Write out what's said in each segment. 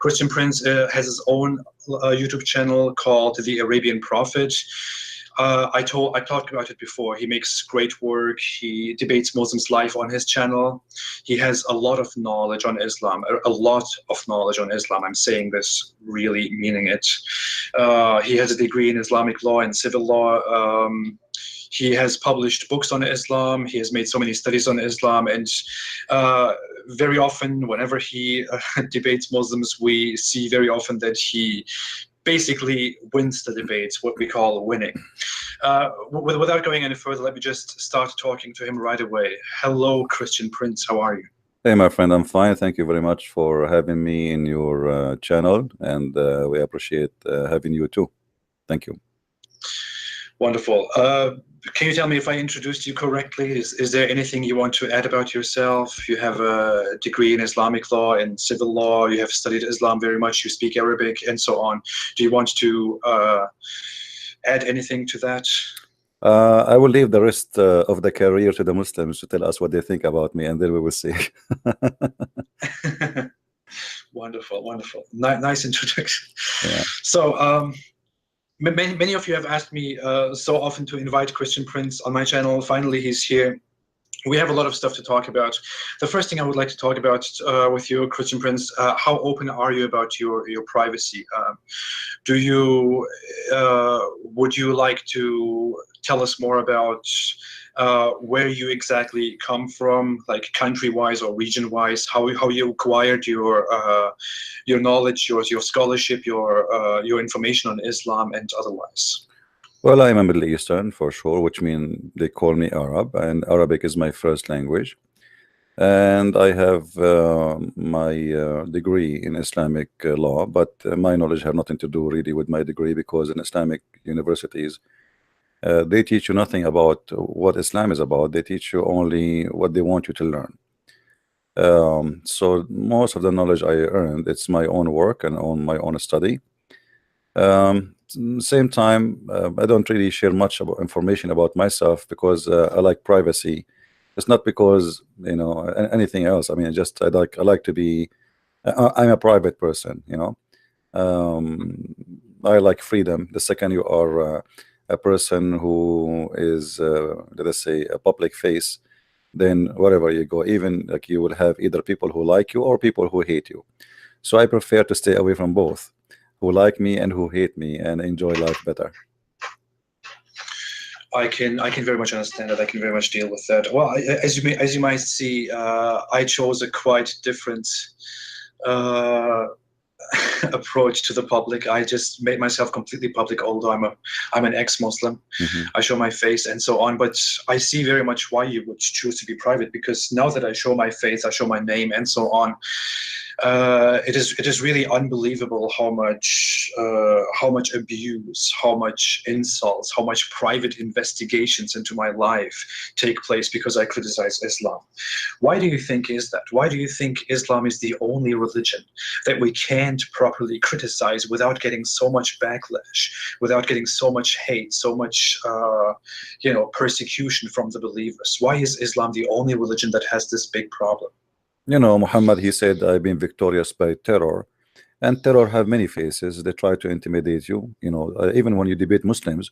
Christian Prince has his own YouTube channel called The Arabian Prophet. I talked about it before. He makes great work. He debates Muslims live on his channel. He has a lot of knowledge on Islam, a lot of knowledge on Islam. I'm saying this really meaning it. He has a degree in Islamic law and civil law. He has published books on Islam. He has made so many studies on Islam, and very often, whenever he debates Muslims, we see very often that he basically wins the debates, what we call winning. Without going any further, let me just start talking to him right away. Hello, Christian Prince. How are you? Hey, my friend, I'm fine. Thank you very much for having me in your channel, and we appreciate having you too. Thank you. Wonderful. Can you tell me if I introduced you correctly? Is there anything you want to add about yourself? You have a degree in Islamic law and civil law. You have studied Islam very much. You speak Arabic and so on. Do you want to add anything to that? I will leave the rest of the career to the Muslims to tell us what they think about me, and then we will see. Wonderful, wonderful. Nice introduction. Yeah. So, many of you have asked me so often to invite Christian Prince on my channel. Finally, he's here. We have a lot of stuff to talk about. The first thing I would like to talk about with you, Christian Prince, how open are you about your privacy? Would you like to tell us more about where you exactly come from, like country-wise or region-wise, how you acquired your knowledge, your scholarship, your information on Islam and otherwise? Well, I'm a Middle Eastern for sure, which means they call me Arab, and Arabic is my first language. And I have my degree in Islamic law, but my knowledge have nothing to do really with my degree, because in Islamic universities, they teach you nothing about what Islam is about. They teach you only what they want you to learn. So most of the knowledge I earned, it's my own work and on my own study. Same time, I don't really share much about information about myself, because I like privacy. It's not because, you know, anything else. I mean, I like to be. I'm a private person, you know. I like freedom. The second you are a person who is, let us say, a public face, then wherever you go, even like you will have either people who like you or people who hate you. So I prefer to stay away from both, who like me and who hate me, and enjoy life better. I can very much understand that. I can very much deal with that. Well, as you might see, I chose a quite different approach to the public. I just made myself completely public, although I'm an ex-Muslim. I show my face and so on, but I see very much why you would choose to be private, because now that I show my face, I show my name and so on, it is really unbelievable how much abuse, how much insults, how much private investigations into my life take place because I criticize Islam. Why do you think is that? Why do you think Islam is the only religion that we can't properly criticize without getting so much backlash, without getting so much hate, so much persecution from the believers? Why is Islam the only religion that has this big problem? You know, Muhammad, he said, I've been victorious by terror. And terror have many faces. They try to intimidate you. You know, even when you debate Muslims,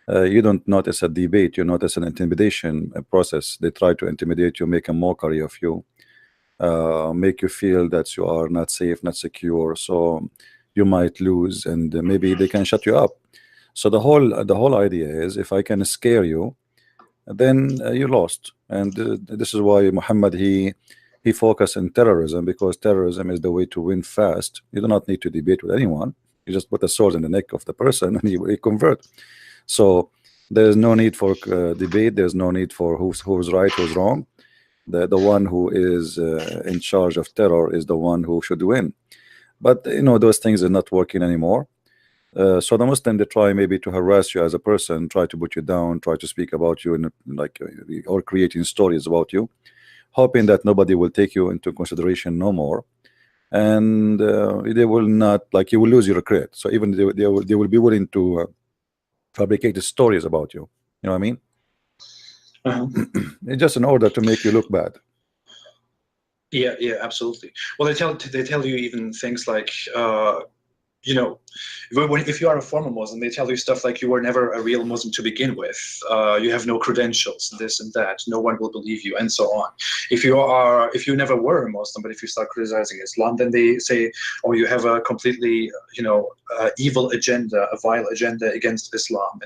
you don't notice a debate, you notice an intimidation process. They try to intimidate you, make a mockery of you, make you feel that you are not safe, not secure, so you might lose, and maybe they can shut you up. So the whole idea is, if I can scare you, then you lost. And this is why Muhammad, he focused on terrorism, because terrorism is the way to win fast. You do not need to debate with anyone. You just put a sword in the neck of the person and he convert. So there's no need for debate. There's no need for who's right, who's wrong. The one who is in charge of terror is the one who should win. But you know, those things are not working anymore. So the Muslim, they try maybe to harass you as a person, try to put you down, try to speak about you, or creating stories about you, hoping that nobody will take you into consideration no more, and they will not, like, you will lose your credit. So even they will be willing to fabricate stories about you. You know what I mean? It's just in order to make you look bad. Yeah, yeah, absolutely. Well, they tell you even things like, you know, if you are a former Muslim, they tell you stuff like you were never a real Muslim to begin with. You have no credentials, this and that. No one will believe you, and so on. If you never were a Muslim, but if you start criticizing Islam, then they say, oh, you have a completely, evil agenda, a vile agenda against Islam,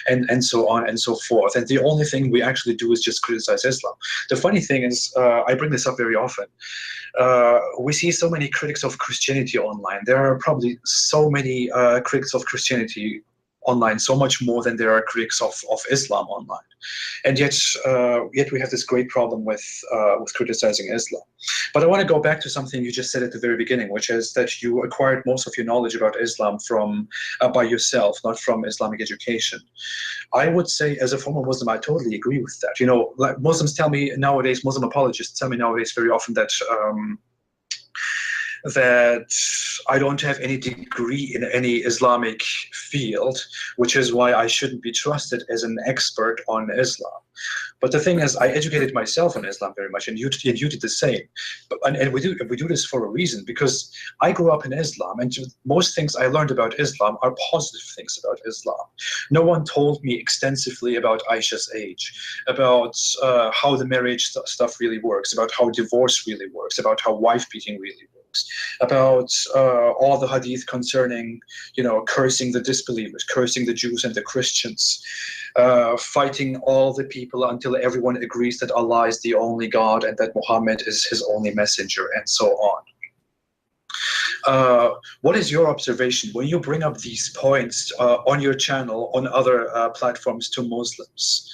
and so on and so forth. And the only thing we actually do is just criticize Islam. The funny thing is, I bring this up very often. We see so many critics of Christianity online. There are probably so many critics of Christianity online, so much more than there are critics of Islam online. And yet we have this great problem with criticizing Islam. But I want to go back to something you just said at the very beginning, which is that you acquired most of your knowledge about Islam from by yourself, not from Islamic education. I would say, as a former Muslim, I totally agree with that. Like Muslims tell me nowadays, Muslim apologists tell me nowadays very often that that I don't have any degree in any Islamic field, which is why I shouldn't be trusted as an expert on Islam. But the thing is, I educated myself on Islam very much, and you did the same. And we do this for a reason, because I grew up in Islam, and most things I learned about Islam are positive things about Islam. No one told me extensively about Aisha's age, about how the marriage stuff really works, about how divorce really works, about how wife beating really works, about all the hadith concerning, cursing the disbelievers, cursing the Jews and the Christians, fighting all the people until everyone agrees that Allah is the only God and that Muhammad is his only messenger, and so on. What is your observation when you bring up these points on your channel, on other platforms to Muslims?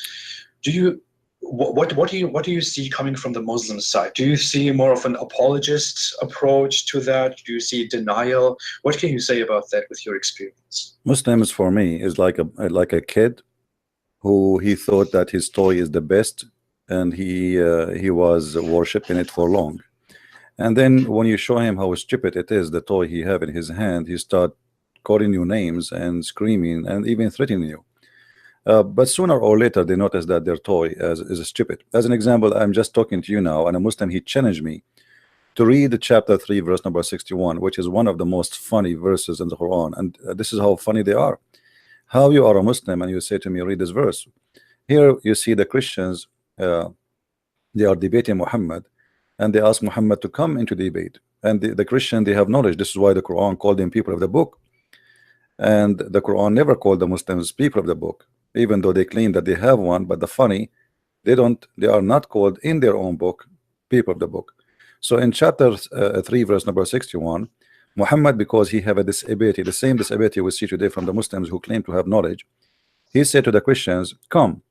What do you see coming from the Muslim side? Do you see more of an apologist approach to that? Do you see denial? What can you say about that with your experience? Muslims for me is like a kid who he thought that his toy is the best, and he was worshiping it for long. And then when you show him how stupid it is, the toy he have in his hand, he start calling you names and screaming and even threatening you. But sooner or later they notice that their toy is stupid. As an example, I'm just talking to you now, and a Muslim, he challenged me to read chapter 3 verse number 61, which is one of the most funny verses in the Quran. And this is how funny they are. How you are a Muslim and you say to me, read this verse. Here you see the Christians, they are debating Muhammad, and they ask Muhammad to come into debate. And the Christian, they have knowledge. This is why the Quran called them people of the book, and the Quran never called the Muslims people of the book, even though they claim that they have one. But the funny, they are not called in their own book people of the book. So in chapter 3 verse number 61, Muhammad, because he have a disability, the same disability we see today from the Muslims who claim to have knowledge, he said to the Christians, come,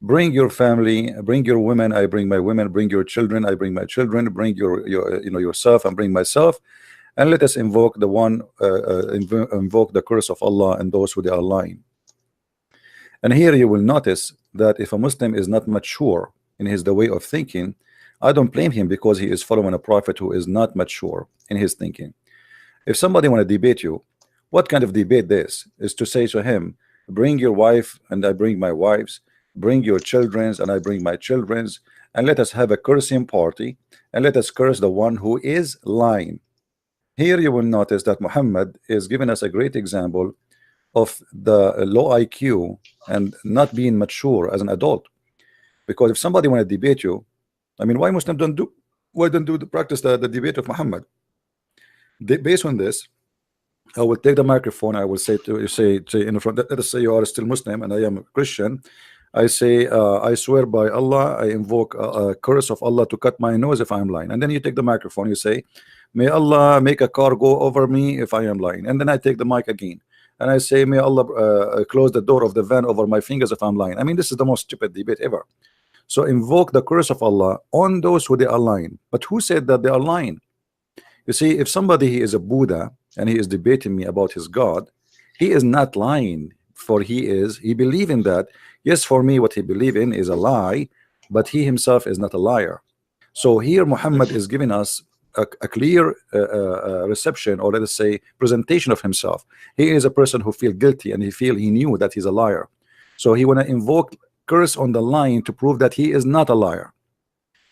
bring your family, bring your women, I bring my women, bring your children, I bring my children, bring yourself, and bring myself, and let us invoke the one invoke the curse of Allah and those who they are lying. And here you will notice that if a Muslim is not mature in the way of thinking, I don't blame him, because he is following a prophet who is not mature in his thinking. If somebody want to debate you, what kind of debate this is? To say to him, bring your wife and I bring my wives, bring your children's and I bring my children's, and let us have a cursing party, and let us curse the one who is lying. Here you will notice that Muhammad is giving us a great example of the low IQ and not being mature as an adult. Because if somebody want to debate you, I mean, why Muslims don't practice the debate of Muhammad? Based on this, I will take the microphone. I will say to you, say in front. Let us say you are still Muslim and I am a Christian. I say, I swear by Allah, I invoke a curse of Allah to cut my nose if I am lying. And then you take the microphone. You say, may Allah make a car go over me if I am lying. And then I take the mic again, and I say, may Allah close the door of the van over my fingers if I'm lying. I mean, this is the most stupid debate ever. So invoke the curse of Allah on those who they are lying. But who said that they are lying? You see, if somebody he is a Buddha and he is debating me about his God, he is not lying, for he believe in that. Yes, for me what he believe in is a lie, but he himself is not a liar. So here Muhammad is giving us a clear reception, or let us say presentation of himself. He is a person who feel guilty, and he knew that he's a liar. So he want to invoke curse on the lying to prove that he is not a liar.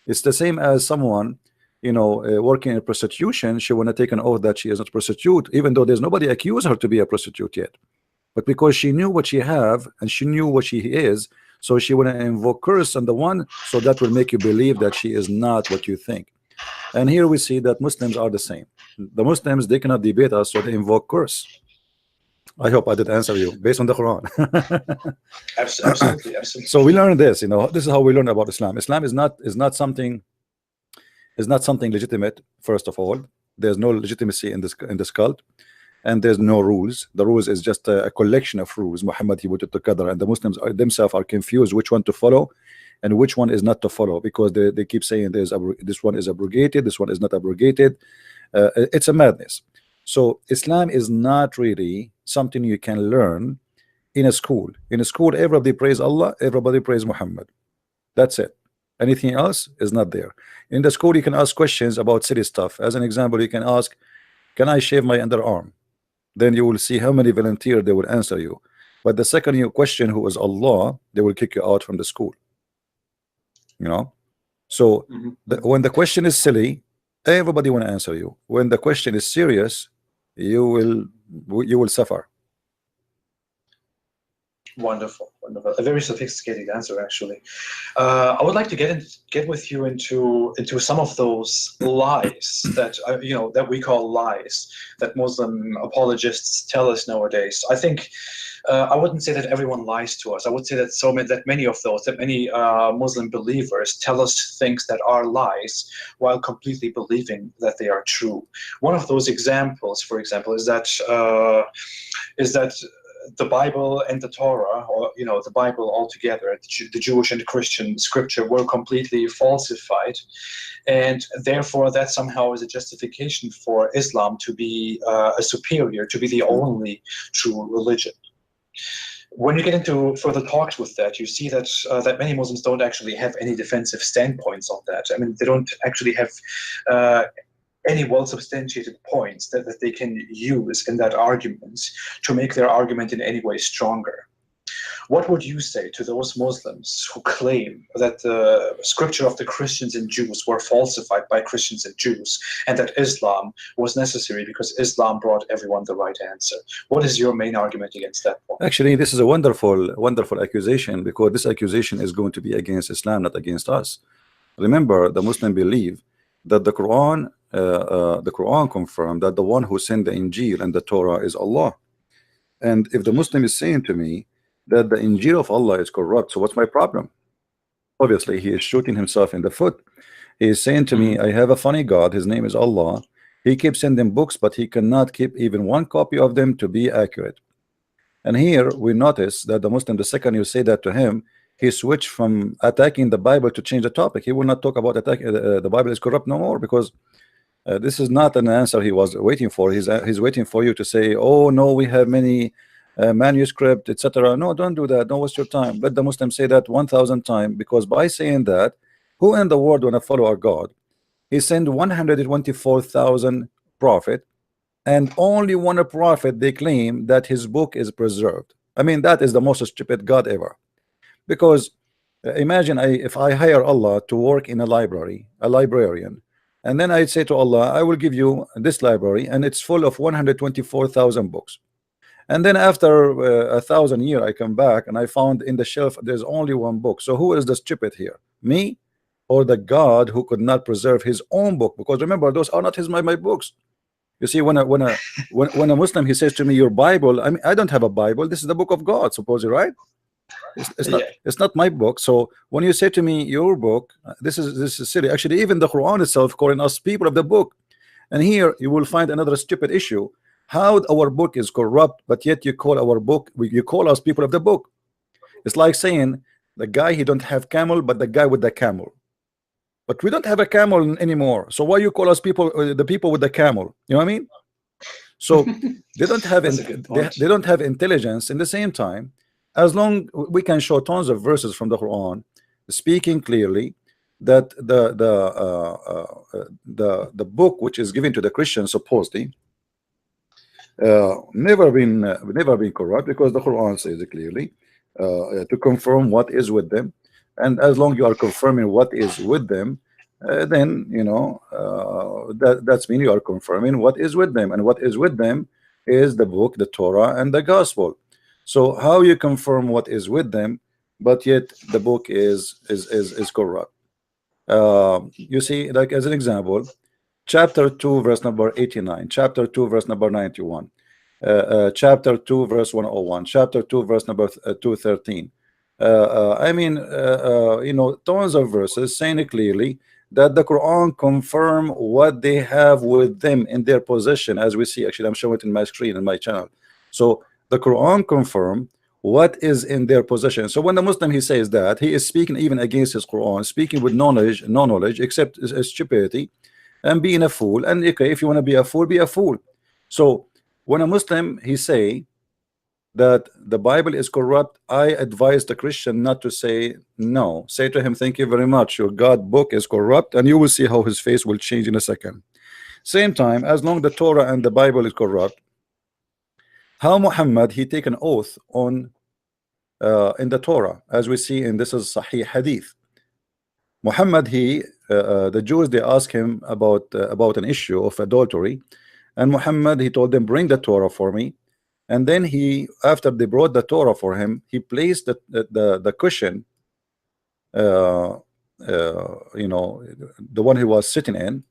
It's the same as someone working in prostitution, she want to take an oath that she is not a prostitute, even though there's nobody accused her to be a prostitute yet. But because she knew what she have and she knew what she is, so she want to invoke curse on the one, so that will make you believe that she is not what you think. And here we see that Muslims are the same. The Muslims, they cannot debate us, so they invoke curse. I hope I did answer you based on the Quran. Absolutely. So we learn this, this is how we learn about Islam. Islam is not something legitimate. First of all, there's no legitimacy in this cult, and there's no rules. The rules is just a collection of rules Muhammad he put it together, and the Muslims themselves are confused which one to follow and which one is not to follow, because they keep saying this one is abrogated, this one is not abrogated. It's a madness. So Islam is not really something you can learn in a school. In a school, everybody praise Allah, everybody praise Muhammad. That's it. Anything else is not there. In the school, you can ask questions about silly stuff. As an example, you can ask, can I shave my underarm? Then you will see how many volunteers they will answer you. But the second you question who is Allah, they will kick you out from the school. So when the question is silly, everybody want to answer you. When the question is serious, you will suffer. Wonderful. A very sophisticated answer, actually. I would like to get with you into some of those lies that that we call lies that Muslim apologists tell us nowadays. I think I wouldn't say that everyone lies to us. I would say that many Muslim believers tell us things that are lies while completely believing that they are true. One of those examples, for example, is that the Bible and the Torah, or the Bible altogether, the Jewish and the Christian scripture, were completely falsified, and therefore that somehow is a justification for Islam to be a superior, to be the only true religion. When you get into further talks with that, you see that that many Muslims don't actually have any defensive standpoints on that. I mean, they don't actually have any well-substantiated points that they can use in that argument to make their argument in any way stronger. What would you say to those Muslims who claim that the scripture of the Christians and Jews were falsified by Christians and Jews, and that Islam was necessary because Islam brought everyone the right answer? What is your main argument against that point? Actually, this is a wonderful accusation, because this accusation is going to be against Islam, not against us. Remember, the Muslim believe that the Quran confirmed that the one who sent the Injil and the Torah is Allah. And if the Muslim is saying to me that the Injil of Allah is corrupt, so what's my problem? Obviously, he is shooting himself in the foot. He is saying to me, I have a funny God, his name is Allah. He keeps sending books, but he cannot keep even one copy of them to be accurate. And here we notice that the Muslim, the second you say that to him, he switched from attacking the Bible to change the topic. He will not talk about the Bible is corrupt no more, because this is not an answer he was waiting for. He's waiting for you to say, oh no, we have many manuscript, etc. No, don't do that. Don't waste your time. Let the Muslim say that 1,000 times, because by saying that, who in the world want to follow our God? He sent 124,000 prophet, and only one prophet they claim that his book is preserved. I mean, that is the most stupid God ever. Because imagine if I hire Allah to work in a library, a librarian, and then I'd say to Allah, I will give you this library and it's full of 124,000 books. And then after 1,000 years, I come back and I found in the shelf there's only one book. So who is the stupid here? Me or the God who could not preserve his own book? Because remember, those are not my books. You see, when a Muslim, he says to me, your Bible, I mean, I don't have a Bible. This is the book of God, supposedly, right? It's not my book. So when you say to me your book, this is silly. Actually, even the Quran itself calling us people of the book. And here you will find another stupid issue. How our book is corrupt, but yet you call our book, you call us people of the book. It's like saying the guy, he don't have camel, but the guy with the camel. But we don't have a camel anymore. So why you call us people, the people with the camel? You know what I mean? So they don't have they don't have intelligence. In the same time, as long we can show tons of verses from the Quran speaking clearly that the book which is given to the Christians supposedly never been corrupt, because the Quran says it clearly to confirm what is with them. And as long you are confirming what is with them, then that's mean you are confirming what is with them, and what is with them is the book, the Torah, and the gospel. So how you confirm what is with them, but yet the book is corrupt? You see, like as an example, chapter 2 verse number 89, chapter 2 verse number 91, chapter 2 verse 101, chapter 2 verse number 213. I mean, tons of verses saying clearly that the Quran confirm what they have with them in their possession, as we see. Actually, I'm showing it in my screen in my channel. So the Quran confirm what is in their possession. So when the Muslim he says that, he is speaking even against his Quran, speaking with knowledge, no knowledge, except stupidity and being a fool. And okay, if you want to be a fool, be a fool. So when a Muslim he say that the Bible is corrupt, I advise the Christian not to say no. Say to him, thank you very much, your God book is corrupt, and you will see how his face will change in a second. Same time, as long the Torah and the Bible is corrupt, how Muhammad he take an oath on in the Torah, as we see in this is Sahih Hadith. Muhammad the Jews they ask him about an issue of adultery, and Muhammad he told them, bring the Torah for me. And then after they brought the Torah for him, he placed the cushion, the one he was sitting in.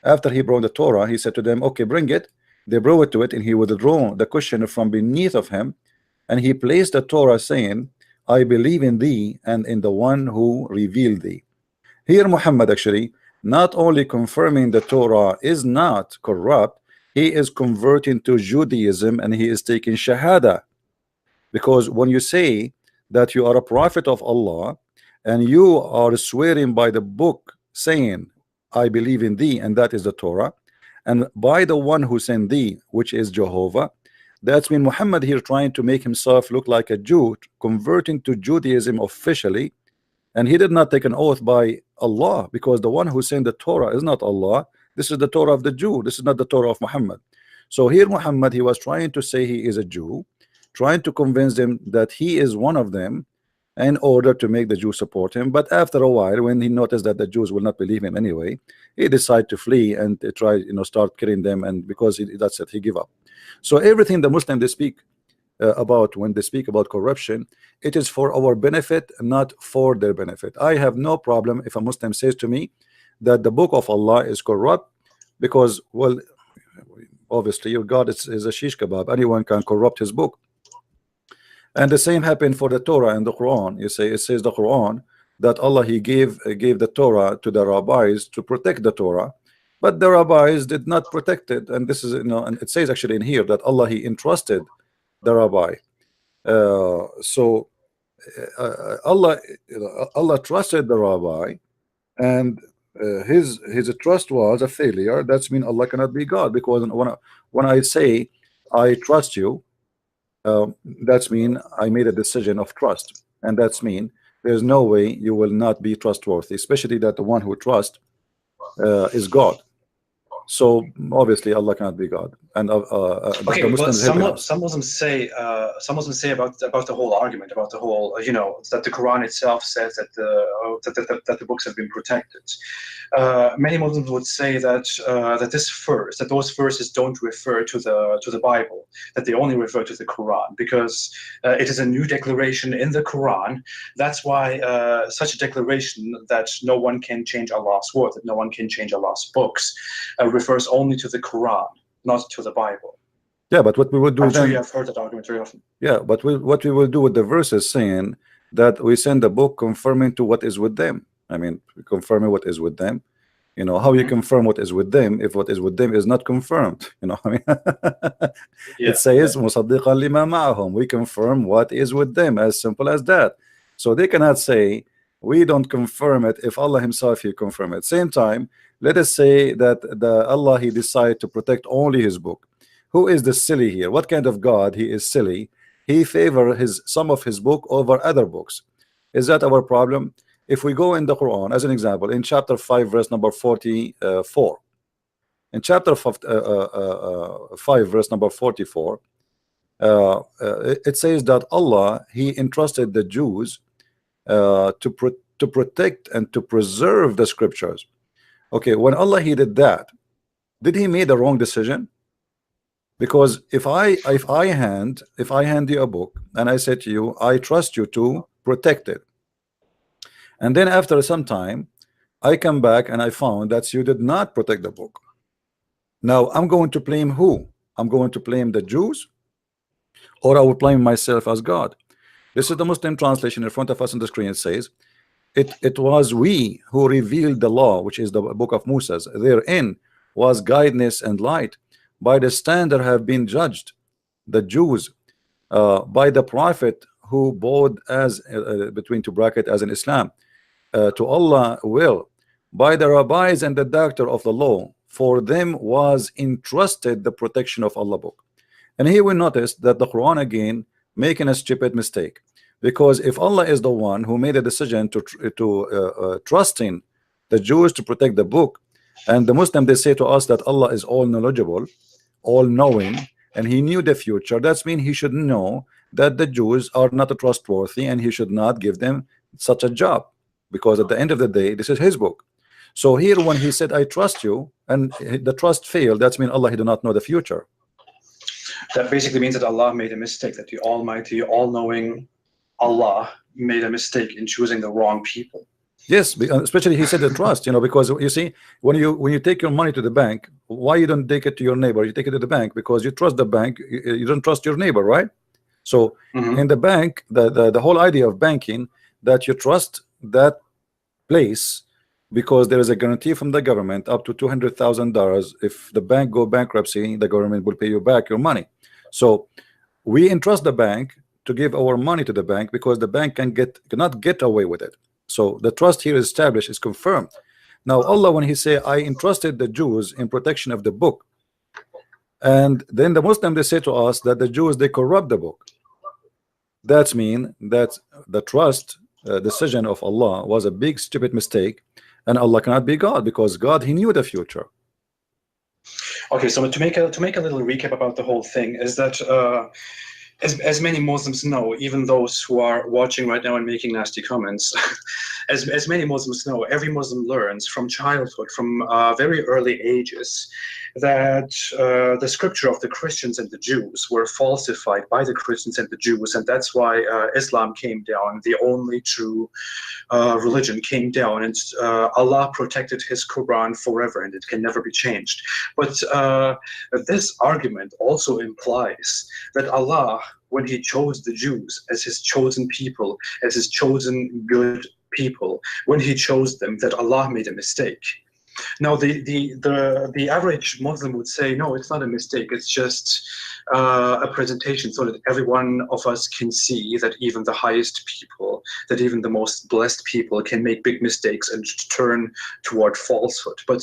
After he brought the Torah, he said to them, okay, bring it. They brought it to it, and he withdrew the cushion from beneath of him, and he placed the Torah, saying, I believe in thee and in the one who revealed thee. Here Muhammad actually not only confirming the Torah is not corrupt, he is converting to Judaism, and he is taking Shahada. Because when you say that you are a prophet of Allah and you are swearing by the book saying, I believe in thee, and that is the Torah, and by the one who sent thee, which is Jehovah, that's mean Muhammad here trying to make himself look like a Jew, converting to Judaism officially. And he did not take an oath by Allah, because the one who sent the Torah is not Allah. This is the Torah of the Jew. This is not the Torah of Muhammad. So here Muhammad he was trying to say he is a Jew, trying to convince them that he is one of them in order to make the Jews support him. But after a while, when he noticed that the Jews will not believe him anyway, he decided to flee and try start killing them, and because that's it, he gave up. So everything the Muslim they speak about, when they speak about corruption, it is for our benefit, not for their benefit. I have no problem if a Muslim says to me that the book of Allah is corrupt, because, well, obviously your God is a shish kebab. Anyone can corrupt his book. And the same happened for the Torah and the Quran. You say it says the Quran that Allah he gave the Torah to the rabbis to protect the Torah, but the rabbis did not protect it. And this is and it says actually in here that Allah he entrusted the rabbi. Allah trusted the rabbi, and his trust was a failure. That's mean Allah cannot be God, because when I say I trust you, that's mean I made a decision of trust, and that's mean there's no way you will not be trustworthy, especially that the one who trusts is God. So obviously Allah cannot be God. And okay, but some Muslims say about the whole argument, about the whole that the Quran itself says that the books have been protected. Many Muslims would say that those verses don't refer to the Bible, that they only refer to the Quran, because it is a new declaration in the Quran. That's why such a declaration that no one can change Allah's word, that no one can change Allah's books, refers only to the Quran, not to the Bible. Yeah, but what we would do I'm then, sure you have heard that argument very often. Yeah, but what we will do with the verses saying that we send the book confirming to what is with them. I mean, confirming what is with them. How you confirm what is with them if what is with them is not confirmed? I mean, it says musaddiqan lima ma'ahum. We confirm what is with them, as simple as that. So they cannot say we don't confirm it if Allah himself he confirm it. Same time, let us say that Allah he decided to protect only his book. Who is the silly here? What kind of God he is silly? He favor some of his book over other books. Is that our problem? If we go in the Quran, as an example, in chapter 5 verse number 44, in chapter 5 verse number 44, it says that Allah he entrusted the Jews to protect and to preserve the scriptures. Okay, when Allah he did that, did he made a wrong decision? Because if I hand you a book and I say to you, I trust you to protect it, and then after some time I come back and I found that you did not protect the book. Now I'm going to blame who? I'm going to blame the Jews, or I will blame myself as God. This is the Muslim translation in front of us on the screen. It says, it was we who revealed the law, which is the book of Moses. Therein was guidance and light. By the standard have been judged the Jews, by the prophet who bowed as between two bracket as in Islam, to Allah will, by the rabbis and the doctor of the law, for them was entrusted the protection of Allah book. And here we notice that the Quran again making a stupid mistake, because if Allah is the one who made a decision to trust in the Jews to protect the book, and the Muslim they say to us that Allah is all knowledgeable, all knowing, and he knew the future, that means he should know that the Jews are not trustworthy and he should not give them such a job, because at the end of the day this is his book. So here when he said I trust you and the trust failed, that means Allah he do not know the future. That basically means that Allah made a mistake, that the Almighty, all-knowing Allah made a mistake in choosing the wrong people. Yes, especially he said the trust, you know, because you see, when you take your money to the bank, why you don't take it to your neighbor? You take it to the bank because you trust the bank. You don't trust your neighbor, right? So in the bank, the whole idea of banking, that you trust that place because there is a guarantee from the government up to $200,000. If the bank go bankruptcy, the government will pay you back your money. So we entrust the bank to give our money to the bank because the bank cannot get away with it. So the trust here is established, is confirmed. Now Allah, when he say I entrusted the Jews in protection of the book, and then the Muslim they say to us that the Jews they corrupt the book, that mean that the trust decision of Allah was a big stupid mistake, and Allah cannot be God, because God he knew the future. Okay, so to make a little recap about the whole thing is that as many Muslims know, even those who are watching right now and making nasty comments, as many Muslims know, every Muslim learns from childhood, from very early ages, that the scripture of the Christians and the Jews were falsified by the Christians and the Jews, and that's why Islam came down, the only true religion came down, and Allah protected his Quran forever, and it can never be changed. But this argument also implies that Allah, when he chose the Jews as his chosen people, as his chosen good people, when he chose them, that Allah made a mistake. Now, the average Muslim would say, no, it's not a mistake. It's just a presentation so that every one of us can see that even the highest people, that even the most blessed people can make big mistakes and turn toward falsehood. But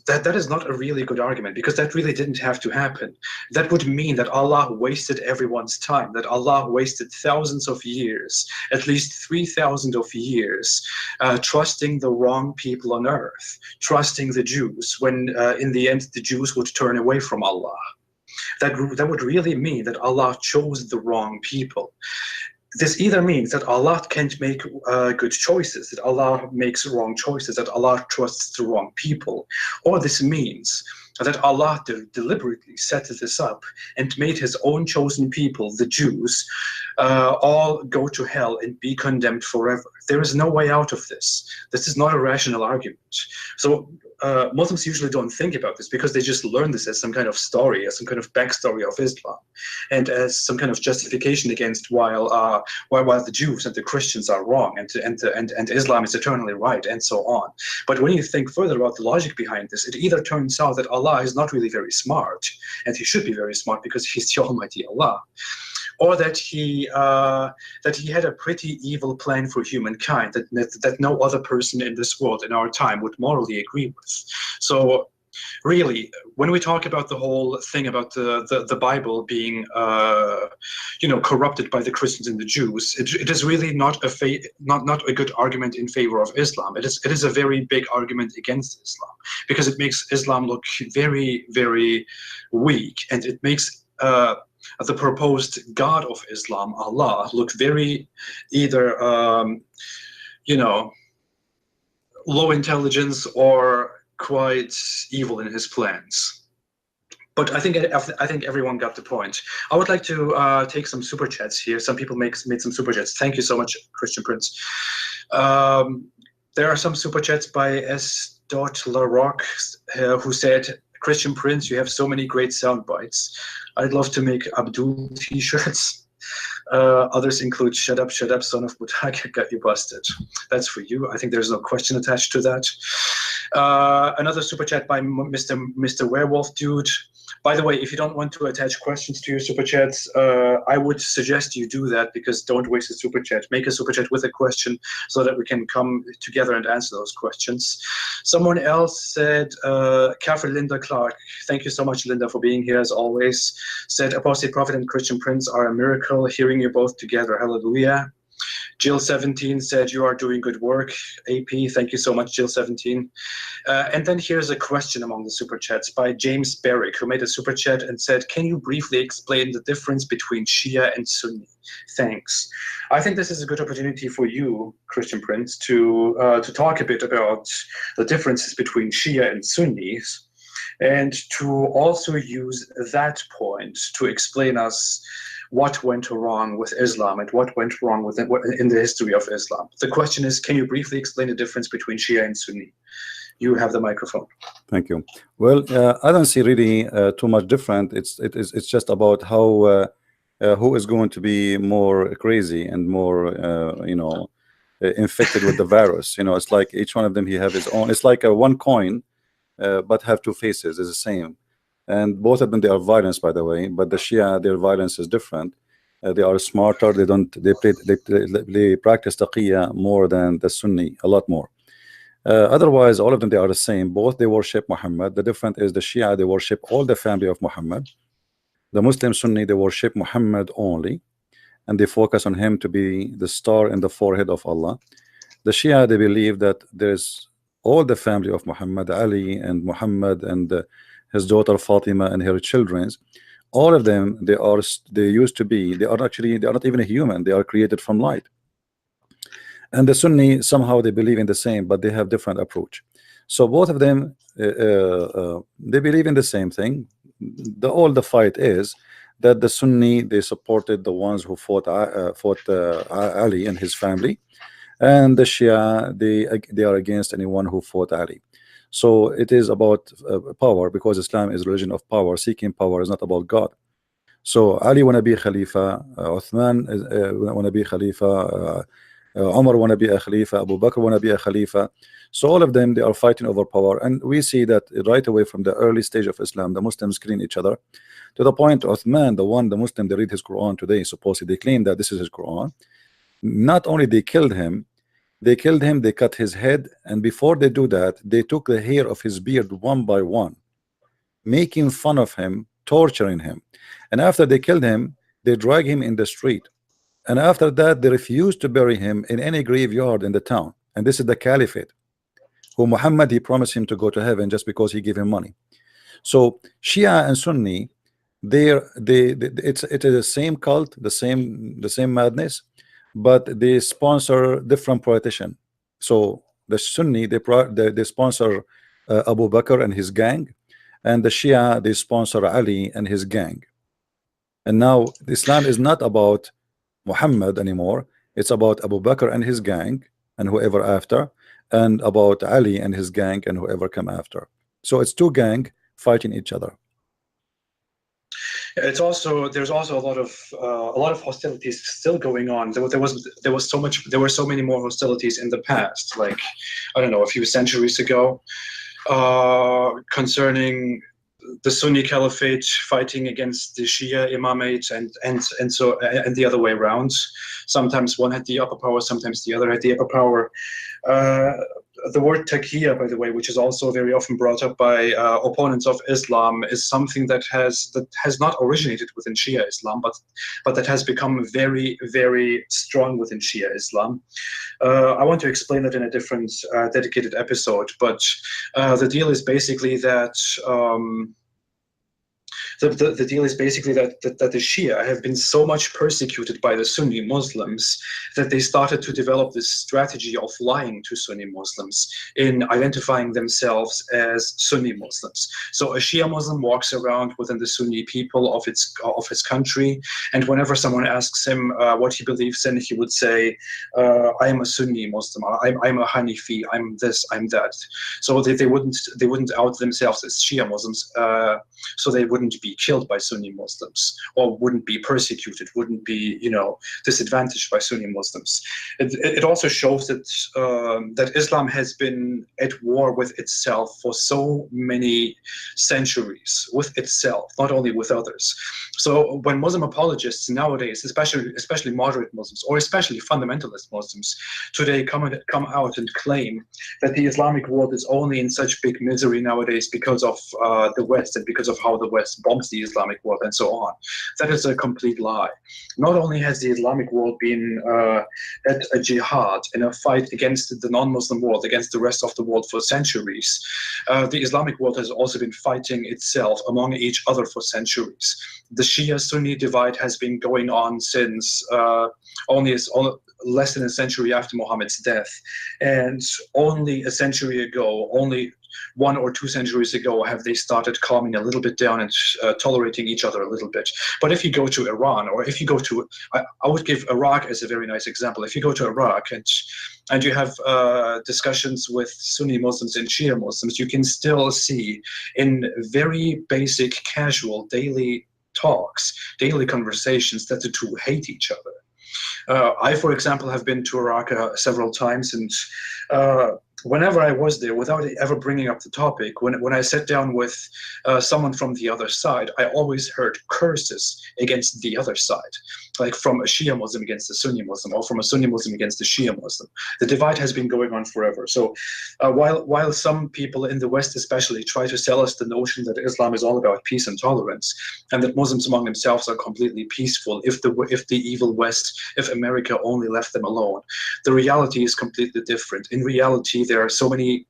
that is not a really good argument, because that really didn't have to happen. That would mean that Allah wasted everyone's time, that Allah wasted thousands of years, at least 3,000 of years, trusting the wrong people on earth, trusting the Jews, when in the end the Jews would turn away from Allah. That would really mean that Allah chose the wrong people. This either means that Allah can't make good choices, that Allah makes wrong choices, that Allah trusts the wrong people, or this means that Allah deliberately set this up and made his own chosen people, the Jews, all go to hell and be condemned forever. There is no way out of this. This is not a rational argument. So Muslims usually don't think about this, because they just learn this as some kind of story, as some kind of backstory of Islam, and as some kind of justification against while the Jews and the Christians are wrong, and Islam is eternally right, and so on. But when you think further about the logic behind this, it either turns out that Allah is not really very smart, and he should be very smart because he's the Almighty Allah, or that he had a pretty evil plan for humankind that no other person in this world in our time would morally agree with. So really, when we talk about the whole thing about the Bible being corrupted by the Christians and the Jews, it is really not a good argument in favor of Islam. It is a very big argument against Islam, because it makes Islam look very, very weak, and it makes the proposed God of Islam, Allah, look very either low intelligence or quite evil in his plans. But I think everyone got the point. I would like to take some super chats here. Some people made some super chats. Thank you so much, Christian Prince. There are some super chats by S. LaRock, who said, Christian Prince, you have so many great sound bites. I'd love to make Abdul t-shirts. Others include shut up, son of Butak, got you busted. That's for you. I think there's no question attached to that. Another super chat by Mr. Werewolf Dude. By the way, if you don't want to attach questions to your super chats, I would suggest you do that, because don't waste a super chat. Make a super chat with a question so that we can come together and answer those questions. Someone else said, Kafir Linda Clark, thank you so much, Linda, for being here as always, said, Apostate Prophet and Christian Prince are a miracle, hearing you both together. Hallelujah. Jill17 said, you are doing good work. AP, thank you so much, Jill17. And then here's a question among the super chats by James Barrick, who made a super chat and said, can you briefly explain the difference between Shia and Sunni? Thanks. I think this is a good opportunity for you, Christian Prince, to talk a bit about the differences between Shia and Sunnis, and to also use that point to explain us what went wrong with Islam and what went wrong with in the history of Islam. The question is, can you briefly explain the difference between Shia and Sunni? You have the microphone. Thank you. Well, I don't see really too much different. It's just about how who is going to be more crazy and more infected with the virus. It's like each one of them, he have his own. It's like a one coin, but have two faces. It's the same. And both of them, they are violence, by the way. But the Shia, their violence is different. They are smarter. They practice taqiyya more than the Sunni, a lot more. Otherwise, all of them, they are the same. Both, they worship Muhammad. The difference is the Shia, they worship all the family of Muhammad. The Muslim Sunni, they worship Muhammad only, and they focus on him to be the star in the forehead of Allah. The Shia, they believe that there's all the family of Muhammad, Ali and Muhammad and his daughter Fatima and her children. All of them, they are not even a human. They are created from light. And the Sunni, somehow they believe in the same, but they have different approach. So both of them, they believe in the same thing. All the fight is that the Sunni, they supported the ones who fought Ali and his family, and the Shia, they are against anyone who fought Ali. So it is about power, because Islam is a religion of power. Seeking power is not about God. So Ali wanna be Khalifa, Uthman wanna be Khalifa, Umar wanna be a Khalifa, Abu Bakr wanna be a Khalifa. So all of them, they are fighting over power. And we see that right away from the early stage of Islam, the Muslims killing each other, to the point Uthman, the Muslim, they read his Quran today, supposedly they claim that this is his Quran. Not only they killed him, they cut his head, and before they do that, they took the hair of his beard one by one, making fun of him, torturing him. And after they killed him, they drag him in the street. And after that, they refused to bury him in any graveyard in the town. And this is the caliphate, who Muhammad, he promised him to go to heaven just because he gave him money. So Shia and Sunni, it's the same cult, the same madness, but they sponsor different politicians. So the Sunni, they sponsor Abu Bakr and his gang, and the Shia, they sponsor Ali and his gang. And now Islam is not about Muhammad anymore. It's about Abu Bakr and his gang and whoever after, and about Ali and his gang and whoever come after. So it's two gangs fighting each other. There's also a lot of hostilities still going on. There were so many more hostilities in the past, like, I don't know, a few centuries ago, concerning the Sunni Caliphate fighting against the Shia Imamate, and the other way around. Sometimes one had the upper power, sometimes the other had the upper power. The word taqiyya, by the way, which is also very often brought up by opponents of Islam, is something that has not originated within Shia Islam, but that has become very, very strong within Shia Islam. I want to explain that in a different dedicated episode, but the deal is basically that The deal is basically that the Shia have been so much persecuted by the Sunni Muslims that they started to develop this strategy of lying to Sunni Muslims in identifying themselves as Sunni Muslims. So a Shia Muslim walks around within the Sunni people of his country, and whenever someone asks him what he believes in, he would say, "I am a Sunni Muslim. I'm a Hanifi. I'm this. I'm that." So they wouldn't out themselves as Shia Muslims, so they wouldn't be killed by Sunni Muslims, or wouldn't be persecuted, wouldn't be disadvantaged by Sunni Muslims. It also shows that that Islam has been at war with itself for so many centuries, with itself, not only with others. So when Muslim apologists nowadays, especially moderate Muslims or especially fundamentalist Muslims today come out and claim that the Islamic world is only in such big misery nowadays because of the West and because of how the West bombs the Islamic world and so on, that is a complete lie. Not only has the Islamic world been at a jihad, in a fight against the non-Muslim world, against the rest of the world for centuries, the Islamic world has also been fighting itself among each other for centuries. The Shia-Sunni divide has been going on since only less than a century after Muhammad's death, and only a century ago, only 1 or 2 centuries ago, have they started calming a little bit down and tolerating each other a little bit. But if you go to Iran, or if you go to, I would give Iraq as a very nice example. If you go to Iraq and you have discussions with Sunni Muslims and Shia Muslims, you can still see in very basic, casual, daily talks, daily conversations, that the two hate each other. I, for example, have been to Iraq several times, and whenever I was there, without ever bringing up the topic, when I sat down with someone from the other side, I always heard curses against the other side, like from a Shia Muslim against a Sunni Muslim, or from a Sunni Muslim against a Shia Muslim. The divide has been going on forever. So while some people in the West especially try to sell us the notion that Islam is all about peace and tolerance, and that Muslims among themselves are completely peaceful if the evil West, if America only left them alone, the reality is completely different. In reality, there are so many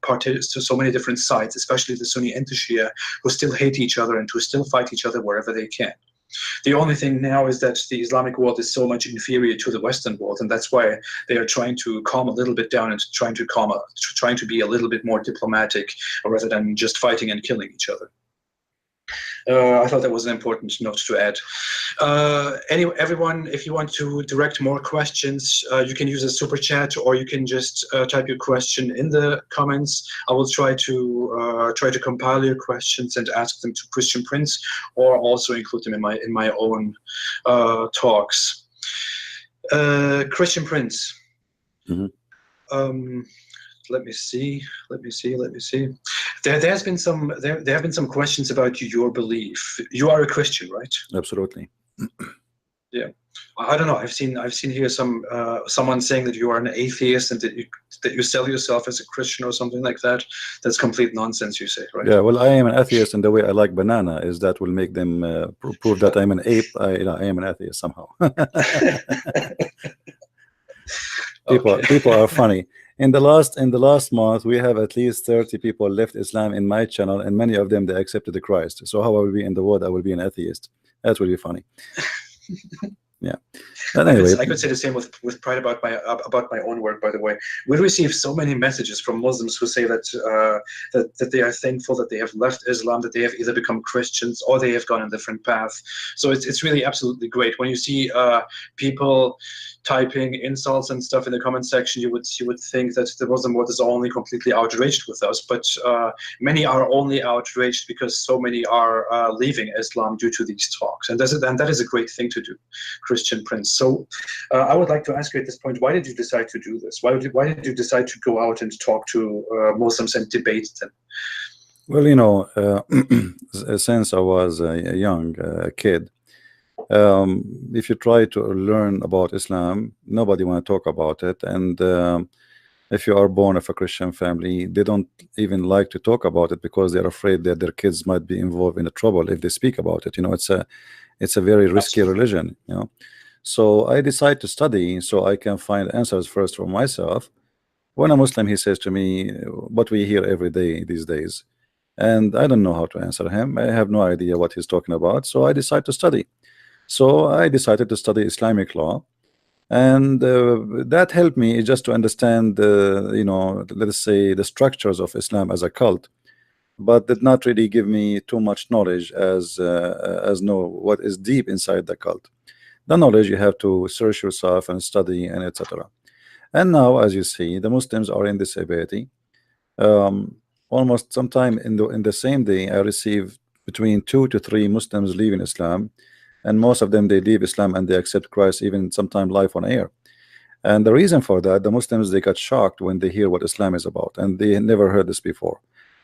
different sides, especially the Sunni and the Shia, who still hate each other and who still fight each other wherever they can. The only thing now is that the Islamic world is so much inferior to the Western world, and that's why they are trying to calm a little bit down and trying to be a little bit more diplomatic, rather than just fighting and killing each other. I thought that was an important note to add. Anyway, everyone, if you want to direct more questions, you can use a super chat, or you can just type your question in the comments. I will try to compile your questions and ask them to Christian Prince, or also include them in my own talks. Christian Prince. Mm-hmm. Let me see. There have been some questions about your belief. You are a Christian, right? Absolutely. Yeah. I don't know. I've seen here someone saying that you are an atheist and that you sell yourself as a Christian or something like that. That's complete nonsense, you say, right? Yeah. Well, I am an atheist, and the way I like banana is that will make them prove that I'm an ape. I am an atheist somehow. People are funny. In the last month, we have at least 30 people left Islam in my channel, and many of them, they accepted the Christ. So how I will be in the world, I will be an atheist. That will be funny. Yeah. But anyway, I could say the same with pride about my own work. By the way, we receive so many messages from Muslims who say that that they are thankful that they have left Islam, that they have either become Christians or they have gone a different path. So it's really absolutely great when you see people typing insults and stuff in the comment section. You would think that the Muslim world is only completely outraged with us, but many are only outraged because so many are leaving Islam due to these talks, and that is a great thing to do, Christian Prince. So I would like to ask you at this point, why did you decide to do this? Why did you decide to go out and talk to Muslims and debate them? Well, since I was a young kid, if you try to learn about Islam, nobody want to talk about it. And if you are born of a Christian family, they don't even like to talk about it because they're afraid that their kids might be involved in the trouble if they speak about it. It's a very risky religion. So I decide to study so I can find answers first for myself. When a Muslim, he says to me, what we hear every day these days, and I don't know how to answer him. I have no idea what he's talking about, so I decided to study. So I decided to study Islamic law, and that helped me just to understand, you know, let us say, the structures of Islam as a cult, but did not really give me too much knowledge as know what is deep inside the cult. The knowledge you have to search yourself and study and etc. And now, as you see, the Muslims are in this ability. Almost sometime in the same day, I received between 2 to 3 Muslims leaving Islam, and most of them, they leave Islam and they accept Christ even sometime live on air. And the reason for that, the Muslims, they got shocked when they hear what Islam is about, and they never heard this before.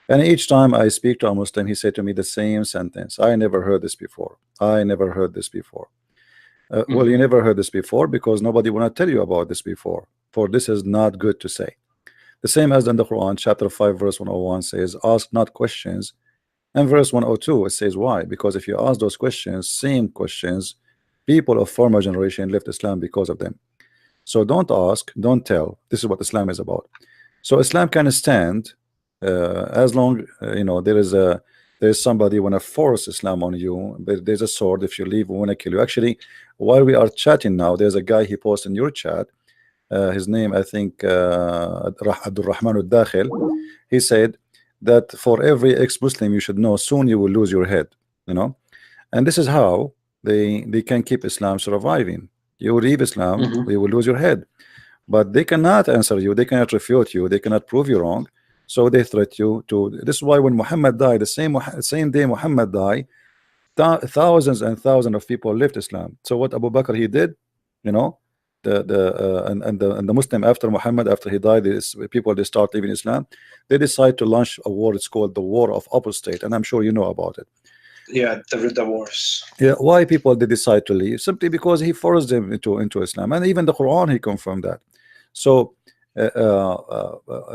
And each time I speak to a Muslim, he said to me the same sentence: I never heard this before. I never heard this before. Well, you never heard this before because nobody want to tell you about this before, for this is not good to say. The same as in the Quran, chapter 5, verse 101 says, ask not questions. And verse 102, it says why? Because if you ask those questions, same questions, people of former generation left Islam because of them. So don't ask, don't tell. This is what Islam is about. So Islam can stand as long you know there's somebody want to force Islam on you. But there's a sword. If you leave, we want to kill you. Actually, while we are chatting now, there's a guy, he posted in your chat. His name, I think, Abdul Rahman al-Dakhil. He said that for every ex-Muslim, you should know soon you will lose your head. You know, and this is how they can keep Islam surviving. You leave Islam, you will lose your head. But they cannot answer you, they cannot refute you, they cannot prove you wrong. So they threat you to. This is why when Muhammad died, the same day Muhammad died, thousands and thousands of people left Islam. So what Abu Bakr he did, you know, the Muslim after Muhammad, after he died, people they start leaving Islam. They decide to launch a war. It's called the War of Apostate, and I'm sure you know about it. Yeah, the wars. Yeah, why people they decide to leave? Simply because he forced them into Islam, and even the Quran he confirmed that. So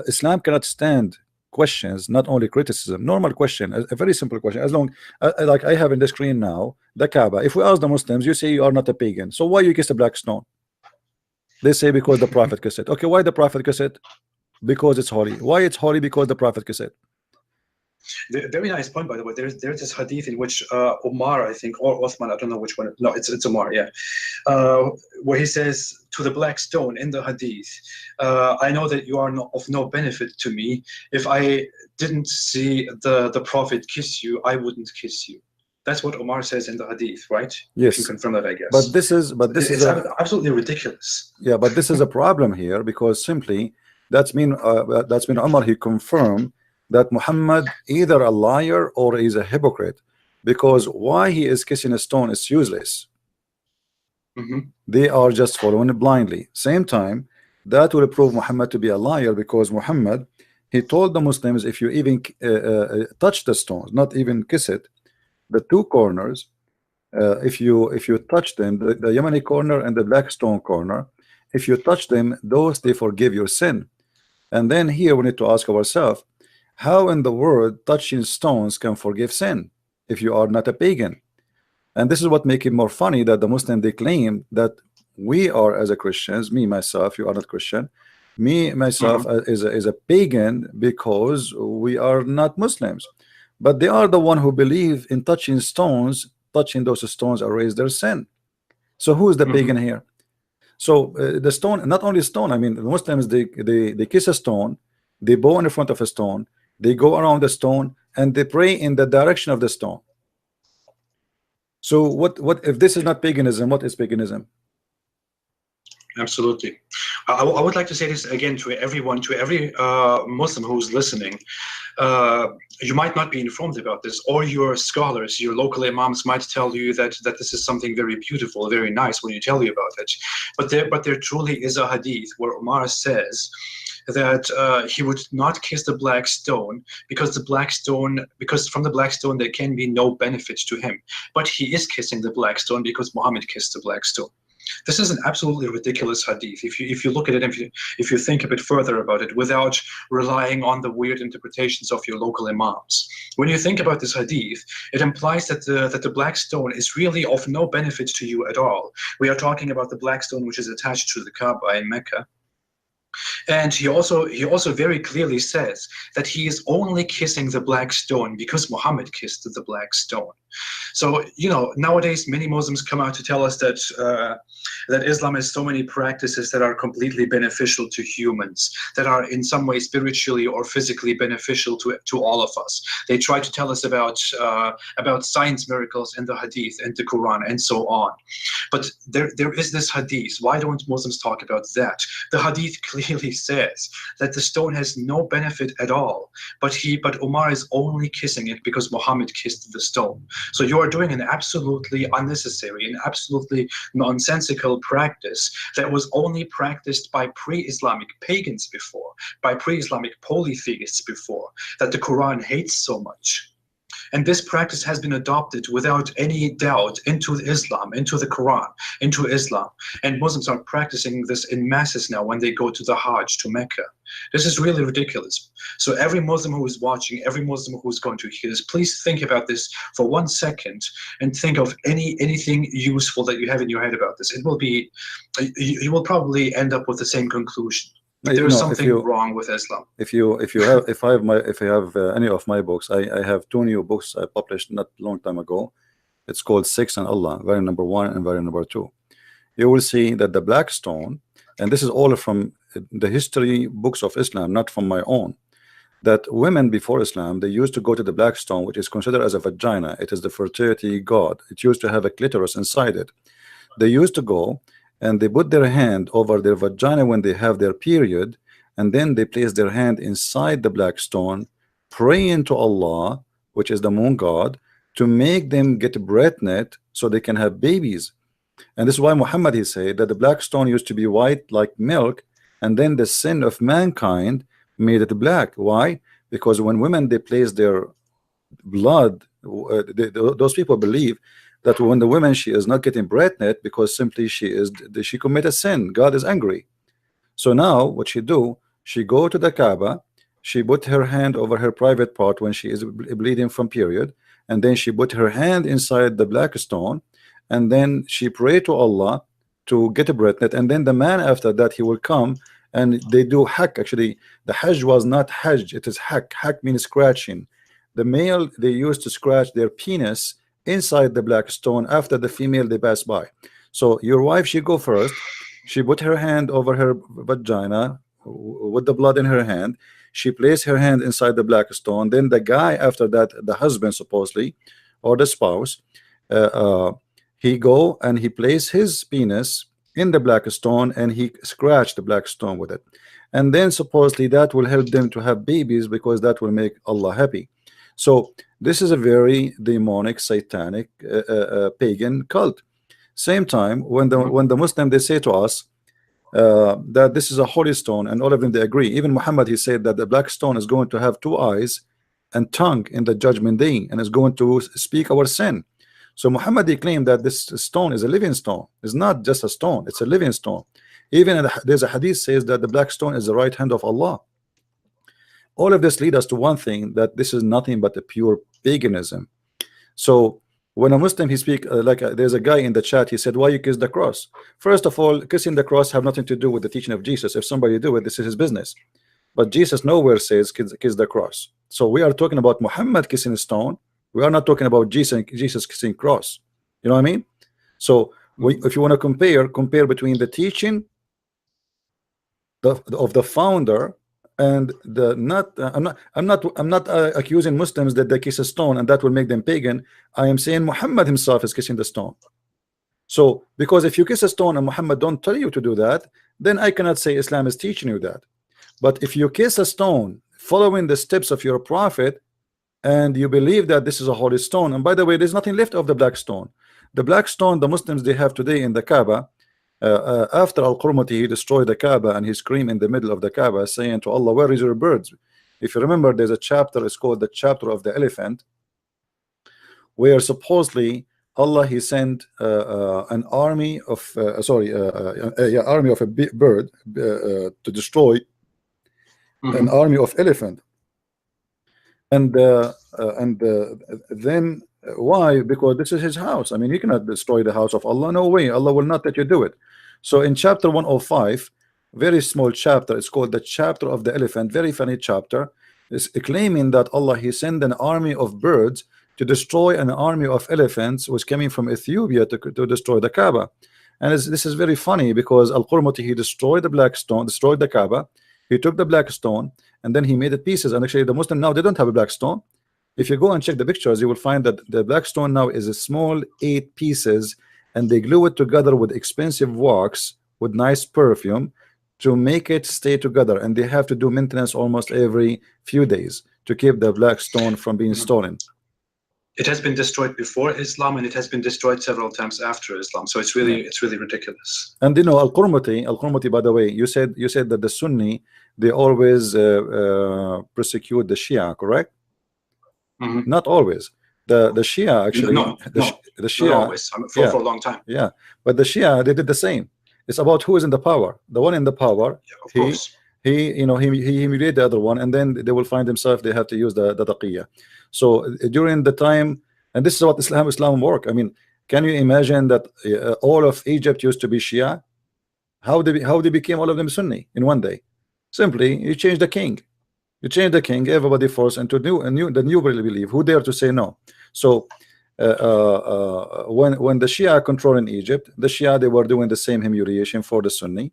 Islam cannot stand questions, not only criticism. Normal question, a very simple question. As long like I have in the screen now, the Kaaba. If we ask the Muslims, you say you are not a pagan, so why you kiss a black stone? They say because the Prophet kissed it. Okay, why the Prophet kissed it? Because it's holy. Why it's holy? Because the Prophet kissed it. Very nice point, by the way. There's this hadith in which Omar, I think, or Uthman, I don't know which one. No, it's Omar, yeah, where he says to the black stone in the hadith, I know that you are of no benefit to me. If I didn't see the Prophet kiss you, I wouldn't kiss you. That's what Omar says in the hadith, right? Yes. You can confirm that, I guess. But this is absolutely ridiculous. Yeah, but this is a problem here, because simply that's mean Omar he confirmed that Muhammad either a liar or is a hypocrite, because why he is kissing a stone is useless. They are just following it blindly. Same time, that will prove Muhammad to be a liar, because Muhammad, he told the Muslims, if you even touch the stones, not even kiss it, the two corners, if you touch them, the Yemeni corner and the black stone corner, if you touch them, those they forgive your sin. And then here we need to ask ourselves, how in the world touching stones can forgive sin if you are not a pagan? And this is what makes it more funny, that the Muslim, they claim that we are, as a Christians, me myself, you are not Christian, me myself is a pagan because we are not Muslims. But they are the one who believe in touching stones, touching those stones erase their sin. So who is the pagan here? So the stone, not only stone, I mean, the Muslims, they kiss a stone, they bow in front of a stone, they go around the stone, and they pray in the direction of the stone. So what if this is not paganism? What is paganism? Absolutely. I would like to say this again to everyone, to every Muslim who's listening. You might not be informed about this, or your scholars, your local imams might tell you that this is something very beautiful, very nice when you tell you about it. But there truly is a hadith where Umar says that he would not kiss the black stone because from the black stone there can be no benefit to him. But he is kissing the black stone because Muhammad kissed the black stone. This is an absolutely ridiculous hadith. If you look at it, if you think a bit further about it, without relying on the weird interpretations of your local imams, when you think about this hadith, it implies that the black stone is really of no benefit to you at all. We are talking about the black stone which is attached to the Kaaba in Mecca. And he also very clearly says that he is only kissing the black stone because Muhammad kissed the black stone. So, nowadays many Muslims come out to tell us that Islam has so many practices that are completely beneficial to humans, that are in some way spiritually or physically beneficial to all of us. They try to tell us about science miracles in the Hadith and the Quran and so on. But there is this Hadith. Why don't Muslims talk about that? The Hadith clearly says that the stone has no benefit at all, but Umar is only kissing it because Muhammad kissed the stone. So you are doing an absolutely unnecessary and absolutely nonsensical practice that was only practiced by pre-Islamic pagans before, by pre-Islamic polytheists before, that the Quran hates so much. And this practice has been adopted without any doubt into Islam, into the Quran, into Islam. And Muslims are practicing this in masses now when they go to the Hajj, to Mecca. This is really ridiculous. So every Muslim who is watching, every Muslim who is going to hear this, please think about this for 1 second and think of anything useful that you have in your head about this. It will be, you will probably end up with the same conclusion. There is something wrong with Islam. If I have any of my books, I have 2 new books I published not a long time ago. It's called Sex and Allah, variant number 1 and variant number 2. You will see that the black stone, and this is all from the history books of Islam, not from my own, that women before Islam, they used to go to the black stone, which is considered as a vagina. It is the fertility god. It used to have a clitoris inside it. They used to go and they put their hand over their vagina when they have their period, and then they place their hand inside the black stone, praying to Allah, which is the moon god, to make them get pregnant so they can have babies. And this is why Muhammad, he said that the black stone used to be white like milk, and then the sin of mankind made it black. Why? Because when women, they place their blood, those people believe that when the woman, she is not getting pregnant because simply she commit a sin, God is angry. So now what she do, she go to the Kaaba, she put her hand over her private part when she is bleeding from period, and then she put her hand inside the black stone, and then she pray to Allah to get pregnant, and then the man after that, he will come and they do hak. Actually the Hajj was not Hajj, it is hak. Hak means scratching. The male, they used to scratch their penis inside the black stone after the female, they pass by. So your wife, she go first, she put her hand over her vagina with the blood in her hand, she placed her hand inside the black stone, then the guy after that, the husband supposedly, or the spouse, he go and he place his penis in the black stone and he scratched the black stone with it, and then supposedly that will help them to have babies because that will make Allah happy. So this is a very demonic, satanic, pagan cult. Same time, when the Muslim, they say to us that this is a holy stone, and all of them, they agree. Even Muhammad, he said that the black stone is going to have 2 eyes and tongue in the judgment day, and is going to speak our sin. So Muhammad, he claimed that this stone is a living stone. It's not just a stone, it's a living stone. Even there's a hadith says that the black stone is the right hand of Allah. All of this lead us to one thing, that this is nothing but a pure paganism. So when a Muslim, he speak there's a guy in the chat, he said, why you kiss the cross? First of all, kissing the cross have nothing to do with the teaching of Jesus. If somebody do it, this is his business. But Jesus nowhere says kiss the cross. So we are talking about Muhammad kissing a stone. We are not talking about Jesus kissing cross. You know what I mean? So if you want to compare between the teaching of the founder and the I'm not accusing Muslims that they kiss a stone and that will make them pagan. I am saying Muhammad himself is kissing the stone. So because if you kiss a stone and Muhammad don't tell you to do that, then I cannot say Islam is teaching you that. But if you kiss a stone following the steps of your prophet, and you believe that this is a holy stone, and by the way, there's nothing left of the black stone. The black stone the Muslims, they have today in the Kaaba, after Al-Qurmuti, he destroyed the Kaaba and he screamed in the middle of the Kaaba saying to Allah, where is your birds? If you remember, there's a chapter, it's called the chapter of the elephant, where supposedly Allah, he sent an army of army of a bird to destroy an army of elephant. And then why? Because this is his house. I mean, you cannot destroy the house of Allah. No way. Allah will not let you do it. So in chapter 105, very small chapter. It's called the chapter of the elephant. Very funny chapter. It's claiming that Allah, he sent an army of birds to destroy an army of elephants was coming from Ethiopia to destroy the Kaaba. And this is very funny because Al-Qurmuti, he destroyed the black stone, destroyed the Kaaba. He took the black stone and then he made it pieces. And actually the Muslim now, they don't have a black stone. If you go and check the pictures, you will find that the black stone now is a small 8 pieces, and they glue it together with expensive wax with nice perfume to make it stay together. And they have to do maintenance almost every few days to keep the black stone from being stolen. It has been destroyed before Islam, and it has been destroyed several times after Islam. So it's really ridiculous. And you know, Al-Qurmuti, by the way, you said that the Sunni, they always persecute the Shia, correct? Not always. The Shia actually, the Shia, not always, for a long time. Yeah, but the Shia, they did the same. It's about who is in the power. The one in the power, of course. He humiliated the other one, and then they will find themselves they have to use the taqiyya. So during the time, and this is what Islam work. I mean, can you imagine that all of Egypt used to be Shia? How they became all of them Sunni in one day? Simply, you change the king. You change the king, everybody forced into the new belief. Who dare to say no? So when the Shia control in Egypt, the Shia, they were doing the same humiliation for the Sunni.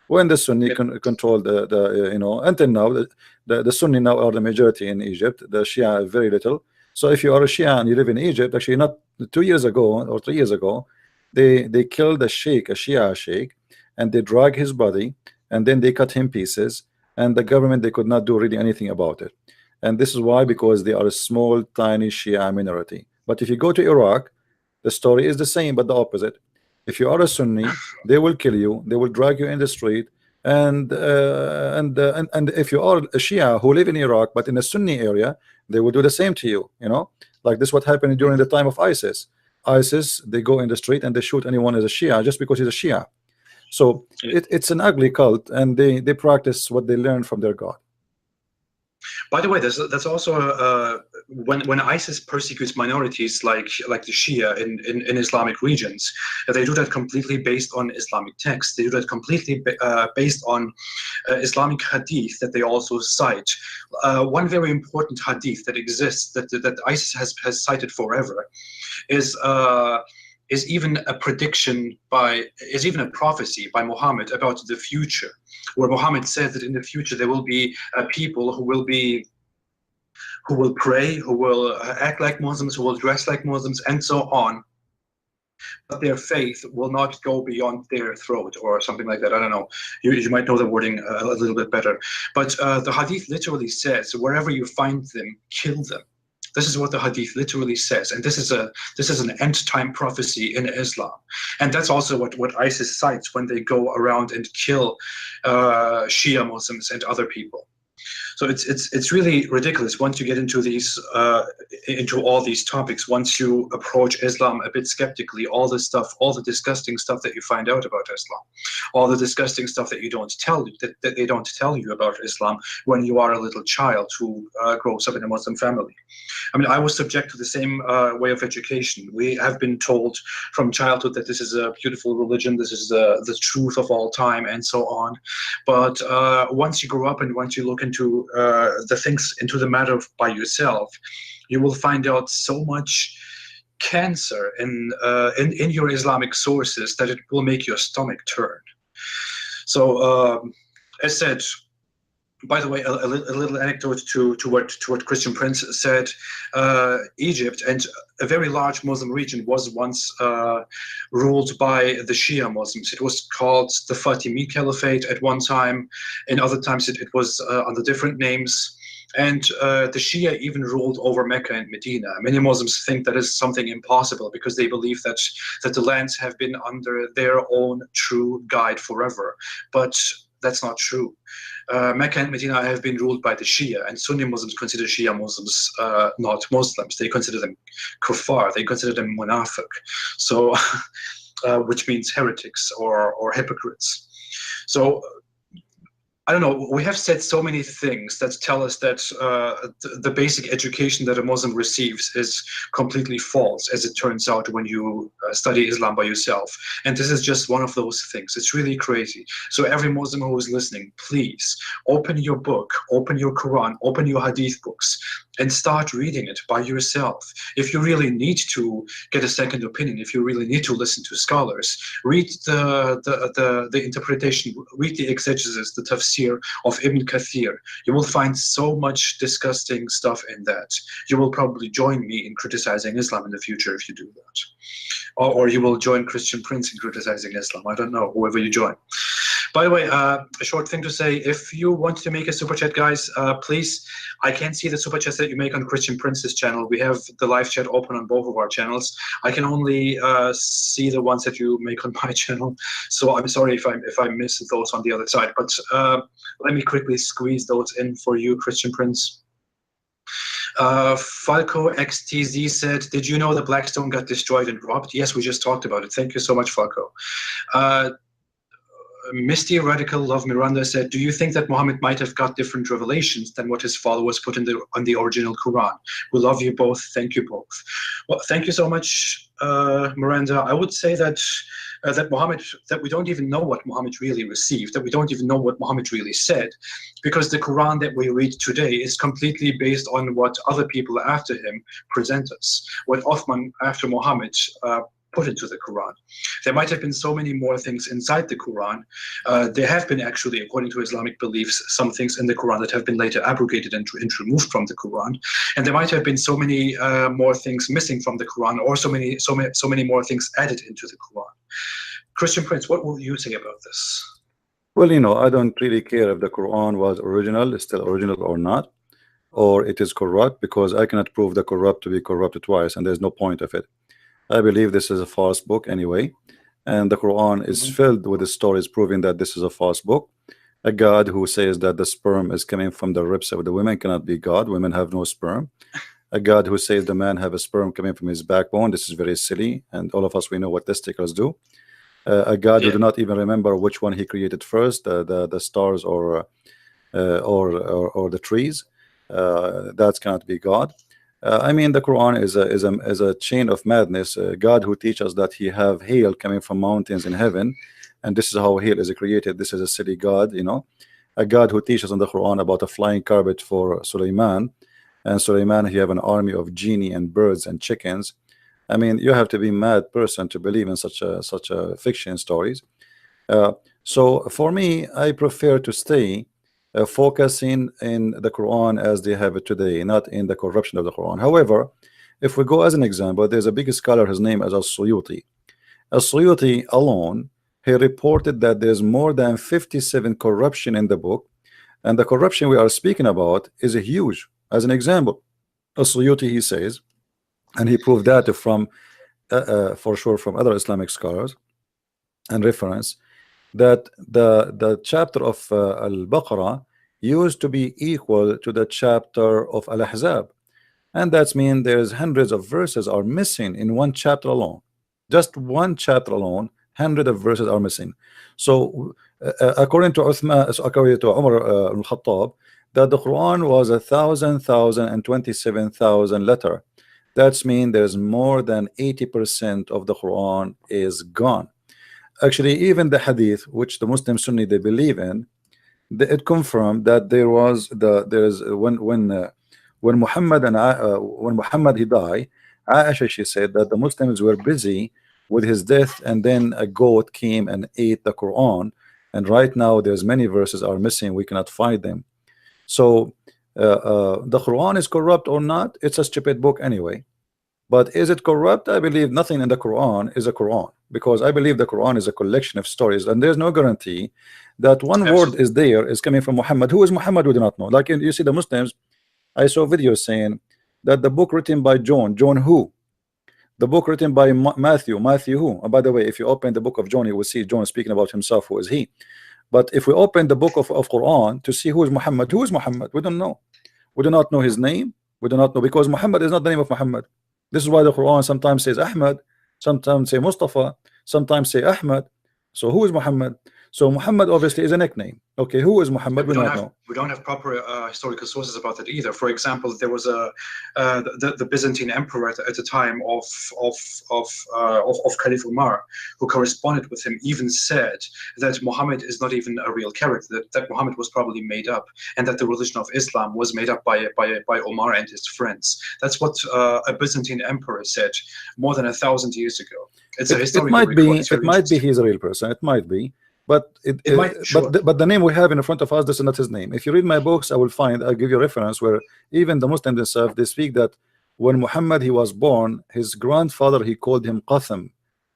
When the Sunni control the you know, until now the Sunni now are the majority in Egypt. The Shia are very little. So if you are a Shia and you live in Egypt, actually not 2 years ago or 3 years ago, they killed a sheikh, a Shia sheikh, and they drag his body and then they cut him pieces. And the government, they could not do really anything about it. And this is why, because they are a small, tiny Shia minority. But if you go to Iraq, the story is the same, but the opposite. If you are a Sunni, they will kill you, they will drag you in the street, and if you are a Shia who live in Iraq but in a Sunni area, they will do the same to you. You know, like this what happened during the time of ISIS. ISIS, they go in the street and they shoot anyone as a Shia just because he's a Shia. So it's an ugly cult, and they practice what they learned from their God. By the way, that's also when ISIS persecutes minorities like the Shia in Islamic regions, they do that completely based on Islamic texts. They do that completely based on Islamic hadith that they also cite. One very important hadith that exists that ISIS has cited forever is even a prediction is even a prophecy by Muhammad about the future, where Muhammad says that in the future there will be people who will pray, who will act like Muslims, who will dress like Muslims, and so on. But their faith will not go beyond their throat, or something like that. I don't know. You might know the wording a little bit better. But the hadith literally says, wherever you find them, kill them. This is what the hadith literally says, and this is an end-time prophecy in Islam, and that's also what ISIS cites when they go around and kill Shia Muslims and other people. So it's really ridiculous once you get into all these topics. Once you approach Islam a bit skeptically, all the disgusting stuff that you find out about Islam, all the disgusting stuff that they don't tell you about Islam when you are a little child who grows up in a Muslim family. I mean, I was subject to the same way of education. We have been told from childhood that this is a beautiful religion, this is the truth of all time, and so on. But once you grow up and once you look into into the matter by yourself, you will find out so much cancer in your Islamic sources that it will make your stomach turn. So, as said, by the way, a little anecdote to what Christian Prince said. Egypt and a very large Muslim region was once ruled by the Shia Muslims. It was called the Fatimid Caliphate at one time, and other times it was under different names. And the Shia even ruled over Mecca and Medina. Many Muslims think that is something impossible because they believe that the lands have been under their own true guide forever. But that's not true. Mecca and Medina have been ruled by the Shia, and Sunni Muslims consider Shia Muslims not Muslims. They consider them kuffar. They consider them munafiq, so which means heretics or hypocrites. So I don't know, we have said so many things that tell us that the basic education that a Muslim receives is completely false, as it turns out when you study Islam by yourself. And this is just one of those things. It's really crazy. So every Muslim who is listening, please open your book, open your Quran, open your Hadith books, and start reading it by yourself. If you really need to get a second opinion, if you really need to listen to scholars, read the interpretation, read the exegesis, the tafsir of Ibn Kathir. You will find so much disgusting stuff in that. You will probably join me in criticizing Islam in the future if you do that. Or you will join Christian Prince in criticizing Islam. I don't know, whoever you join. By the way, a short thing to say, if you want to make a super chat, guys, please, I can't see the super chats that you make on Christian Prince's channel. We have the live chat open on both of our channels. I can only see the ones that you make on my channel. So I'm sorry if I miss those on the other side, but let me quickly squeeze those in for you, Christian Prince. Falco XTZ said, did you know that Blackstone got destroyed and robbed? Yes, we just talked about it. Thank you so much, Falco. Misty Radical Love Miranda said, do you think that Muhammad might have got different revelations than what his followers put in on the original Quran? We love you both. Thank you both. Well, thank you so much, Miranda. I would say that that we don't even know what Muhammad really received, that we don't even know what Muhammad really said, because the Quran that we read today is completely based on what other people after him present us, what Uthman after Muhammad put into the Quran. There might have been so many more things inside the Quran. There have been actually, according to Islamic beliefs, some things in the Quran that have been later abrogated and removed from the Quran. And there might have been so many more things missing from the Quran, or so many more things added into the Quran. Christian Prince, what will you say about this? Well, I don't really care if the Quran was original, is still original or not, or it is corrupt, because I cannot prove the corrupt to be corrupted twice, and there's no point of it. I believe this is a false book anyway, and the Quran is filled with the stories proving that this is a false book. A God who says that the sperm is coming from the ribs of the women cannot be God. Women have no sperm. A God who says the man have a sperm coming from his backbone. This is very silly, and all of us, we know what testicles do. A God who do not even remember which one he created first, the stars or the trees. That cannot be God. I mean, the Quran is a chain of madness. God who teaches that he have hail coming from mountains in heaven, and this is how hail is created. This is a silly God, a God who teaches in the Quran about a flying carpet for Sulaiman, and Sulaiman, he have an army of genie and birds and chickens. I mean, you have to be a mad person to believe in such a fiction stories. So for me, I prefer to stay focusing in the Quran as they have it today, not in the corruption of the Quran. However, if we go as an example, there's a big scholar, his name is As-Suyuti. As-Suyuti alone, he reported that there's more than 57 corruption in the book, and the corruption we are speaking about is huge. As an example, As-Suyuti, he says, and he proved that from for sure from other Islamic scholars and reference, that the chapter of Al-Baqarah used to be equal to the chapter of Al-Ahzab, and that means there's hundreds of verses are missing in one chapter alone. Just one chapter alone, hundreds of verses are missing. So according to Umar al-Khattab, that the Quran was 1,027,000 letter. That means there's more than 80% of the Quran is gone. Actually, even the Hadith, which the Muslim Sunni they believe in, it confirmed that when Muhammad he died, Aisha, she said that the Muslims were busy with his death, and then a goat came and ate the Quran, and right now there's many verses are missing, we cannot find them. So the Quran is corrupt or not, it's a stupid book anyway. But is it corrupt? I believe nothing in the Quran is a Quran, because I believe the Quran is a collection of stories, and there's no guarantee that one word is coming from Muhammad. Who is Muhammad? We do not know. Like you see the Muslims, I saw videos saying that the book written by John who? The book written by Matthew who? And by the way, if you open the book of John, you will see John speaking about himself, who is he. But if we open the book of Quran to see who is Muhammad, we don't know. We do not know his name. We do not know, because Muhammad is not the name of Muhammad. This is why the Quran sometimes says Ahmad, sometimes say Mustafa, sometimes say Ahmad. So who is Muhammad? So Muhammad obviously is a nickname. Okay, who is Muhammad? We don't know. We don't have proper historical sources about that either. For example, there was the Byzantine emperor at the time of Caliph Umar, who corresponded with him, even said that Muhammad is not even a real character, that Muhammad was probably made up, and that the religion of Islam was made up by Omar and his friends. That's what a Byzantine emperor said more than 1,000 years ago. It's a historical record. It might be he's a real person. It might be. But but the name we have in front of us, this is not his name. If you read my books, I'll give you a reference where even the Muslims themselves, they speak that when Muhammad he was born, his grandfather he called him Qasim,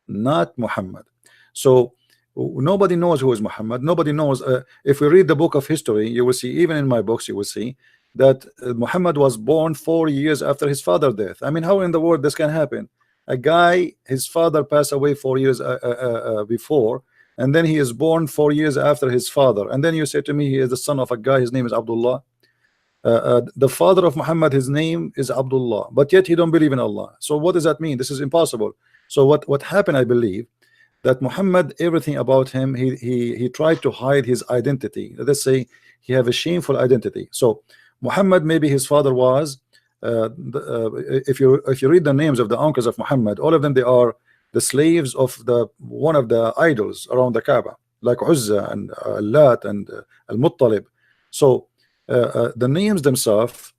not Muhammad. So nobody knows who is Muhammad. Nobody knows. If we read the book of history, you will see, even in my books, you will see that Muhammad was born 4 years after his father's death. I mean, how in the world this can happen? A guy, his father passed away 4 years before, and then he is born 4 years after his father, and then you say to me he is the son of a guy, his name is Abdullah. The father of Muhammad, his name is Abdullah, but yet he don't believe in Allah. So what does that mean? This is impossible. So what happened, I believe, that Muhammad, everything about him, he tried to hide his identity. Let's say he have a shameful identity. So Muhammad, maybe his father was if you read the names of the uncles of Muhammad, all of them, they are the slaves of one of the idols around the Kaaba, like Uzza and Lat and Al-Muttalib. So the names themselves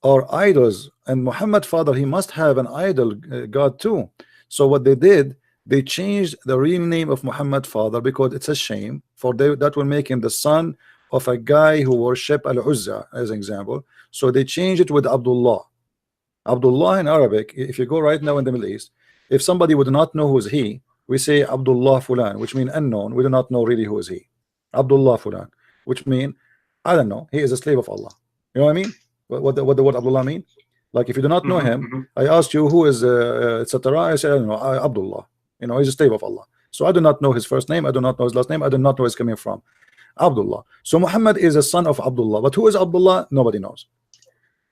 are idols, and Muhammad's father, he must have an idol god too. So what they did, they changed the real name of Muhammad's father because it's a shame for that will make him the son of a guy who worship Al-Uzza, as an example. So they changed it with Abdullah. Abdullah in Arabic, if you go right now in the Middle East, if somebody would not know who is he, we say Abdullah Fulan, which means unknown. We do not know really who is he. Abdullah Fulan, which means I don't know. He is a slave of Allah. You know what I mean? What the word Abdullah mean? Like if you do not know him, I asked you who is etc. I said I don't know, Abdullah. You know, he's a slave of Allah. So I do not know his first name. I do not know his last name. I do not know where he's coming from. Abdullah. So Muhammad is a son of Abdullah, but who is Abdullah? Nobody knows.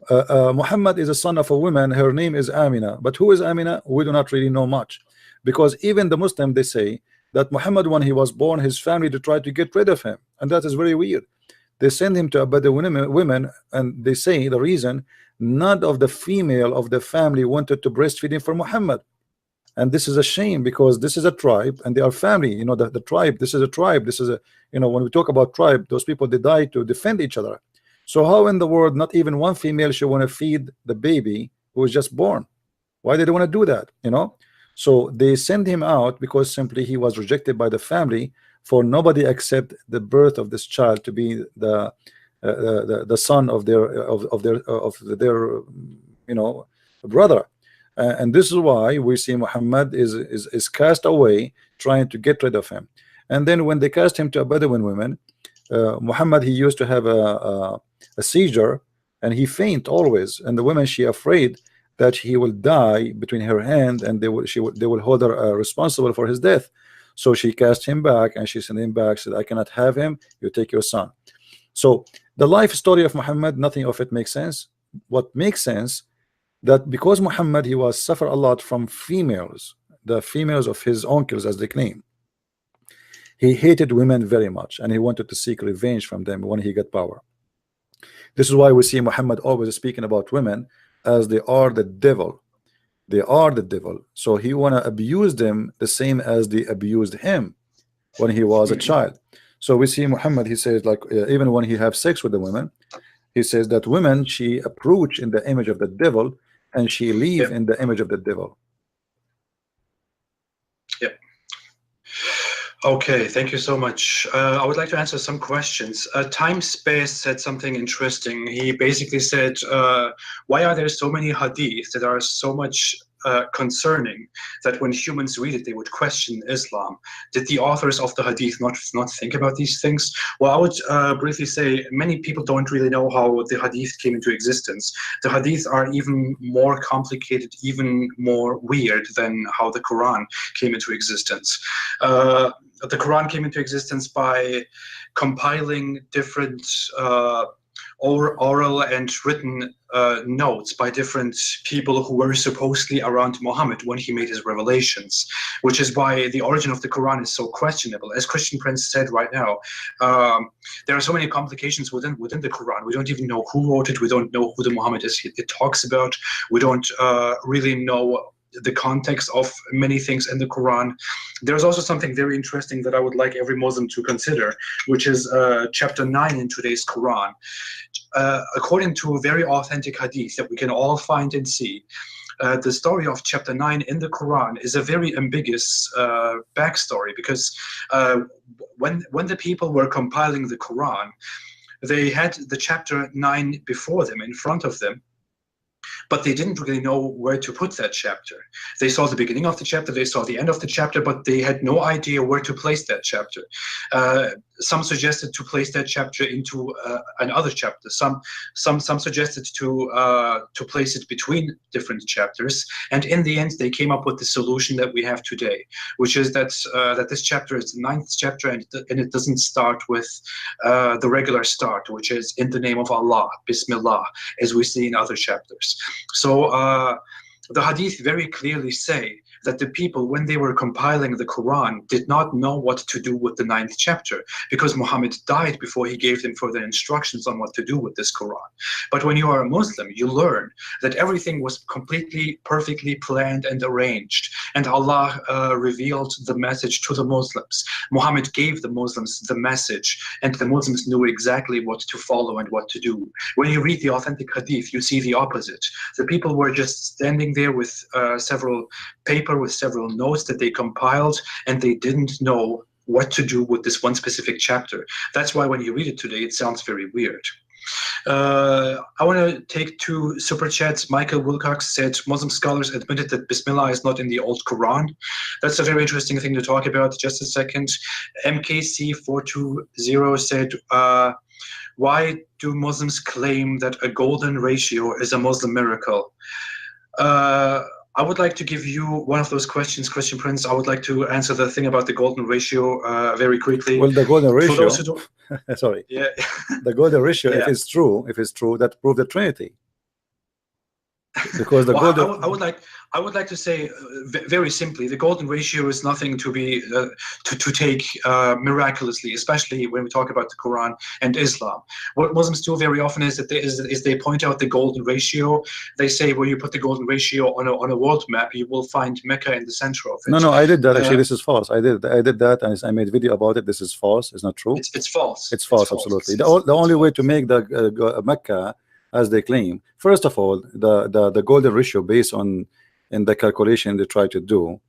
Muhammad is a son of a woman, her name is Amina, but who is Amina? We do not really know much, because even the Muslim, they say that Muhammad, when he was born, his family to try to get rid of him, and that is very weird. They send him to Bedouin women, and they say the reason, none of the female of the family wanted to breastfeed him for Muhammad. And this is a shame, because this is a tribe and they are family. You know, the tribe, this is a tribe, this is a, you know, when we talk about tribe, those people, they die to defend each other. So how in the world not even one female should want to feed the baby who was just born? Why did they want to do that? You know, so they send him out because simply he was rejected by the family, for nobody accept the birth of this child to be the son of their you know, brother. And this is why we see Muhammad is cast away, trying to get rid of him. And then when they cast him to a Bedouin woman, Muhammad, he used to have a seizure, and he faint always, and the woman, she afraid that he will die between her hand, and they will hold her responsible for his death. So she cast him back, and she sent him back, said, I cannot have him, you take your son. So the life story of Muhammad, nothing of it makes sense. What makes sense, that because Muhammad, he was suffer a lot from females, the females of his uncles, as they claim. He hated women very much, and he wanted to seek revenge from them when he got power. This is why we see Muhammad always speaking about women as they are the devil. They are the devil. So he want to abuse them the same as they abused him when he was a child. So we see Muhammad, he says, like even when he have sex with the women, he says that women, she approach in the image of the devil, and she leave in the image of the devil. Yep. Okay, thank you so much. I would like to answer some questions. Time Space said something interesting. He basically said, why are there so many hadiths that are so much concerning that when humans read it, they would question Islam? Did the authors of the hadith not think about these things? Well, I would briefly say many people don't really know how the hadith came into existence. The hadith are even more complicated, even more weird than how the Quran came into existence. The Quran came into existence by compiling different oral and written notes by different people who were supposedly around Muhammad when he made his revelations, which is why the origin of the Quran is so questionable. As Christian Prince said right now, there are so many complications within the Quran. We don't even know who wrote it. We don't know who the Muhammad is it talks about. We don't really know the context of many things in the Quran. There's also something very interesting that I would like every Muslim to consider, which is chapter 9 in today's Quran. According to a very authentic hadith that we can all find and see, the story of chapter 9 in the Quran is a very ambiguous backstory, because when the people were compiling the Quran, they had the chapter 9 before them, in front of them, but they didn't really know where to put that chapter. They saw the beginning of the chapter, they saw the end of the chapter, but they had no idea where to place that chapter. Some suggested to place that chapter into another chapter. Some suggested to place it between different chapters. And in the end, they came up with the solution that we have today, which is that this chapter is the 9th chapter, and it doesn't start with the regular start, which is in the name of Allah, Bismillah, as we see in other chapters. So the hadith very clearly say that the people, when they were compiling the Quran, did not know what to do with the 9th chapter, because Muhammad died before he gave them further instructions on what to do with this Quran. But when you are a Muslim, you learn that everything was completely, perfectly planned and arranged, and Allah revealed the message to the Muslims. Muhammad gave the Muslims the message, and the Muslims knew exactly what to follow and what to do. When you read the authentic hadith, you see the opposite. The people were just standing there with several papers, with several notes that they compiled, and they didn't know what to do with this one specific chapter. That's why when you read it today, it sounds very weird. I want to take 2 super chats. Michael Wilcox said Muslim scholars admitted that Bismillah is not in the old Quran. That's a very interesting thing to talk about. Just a second. MKC420 said, why do Muslims claim that a golden ratio is a Muslim miracle? I would like to give you one of those questions, Christian Prince. I would like to answer the thing about the golden ratio very quickly. Well, the golden ratio. For those who don't, sorry. Yeah. The golden ratio, Yeah. if it's true, that proves the Trinity. Because the well, golden. I would like to say very simply, the golden ratio is nothing to be to take miraculously, especially when we talk about the Quran and Islam. What Muslims do very often is that they point out the golden ratio. They say, where you put the golden ratio on a world map, you will find Mecca in the center of it. No, I did that. Actually, this is false. I did that, and I made a video about it. This is false. It's not true. It's false. It's false. Absolutely. The only way to make the Mecca, as they claim, first of all, the golden ratio based on in the calculation they try to do,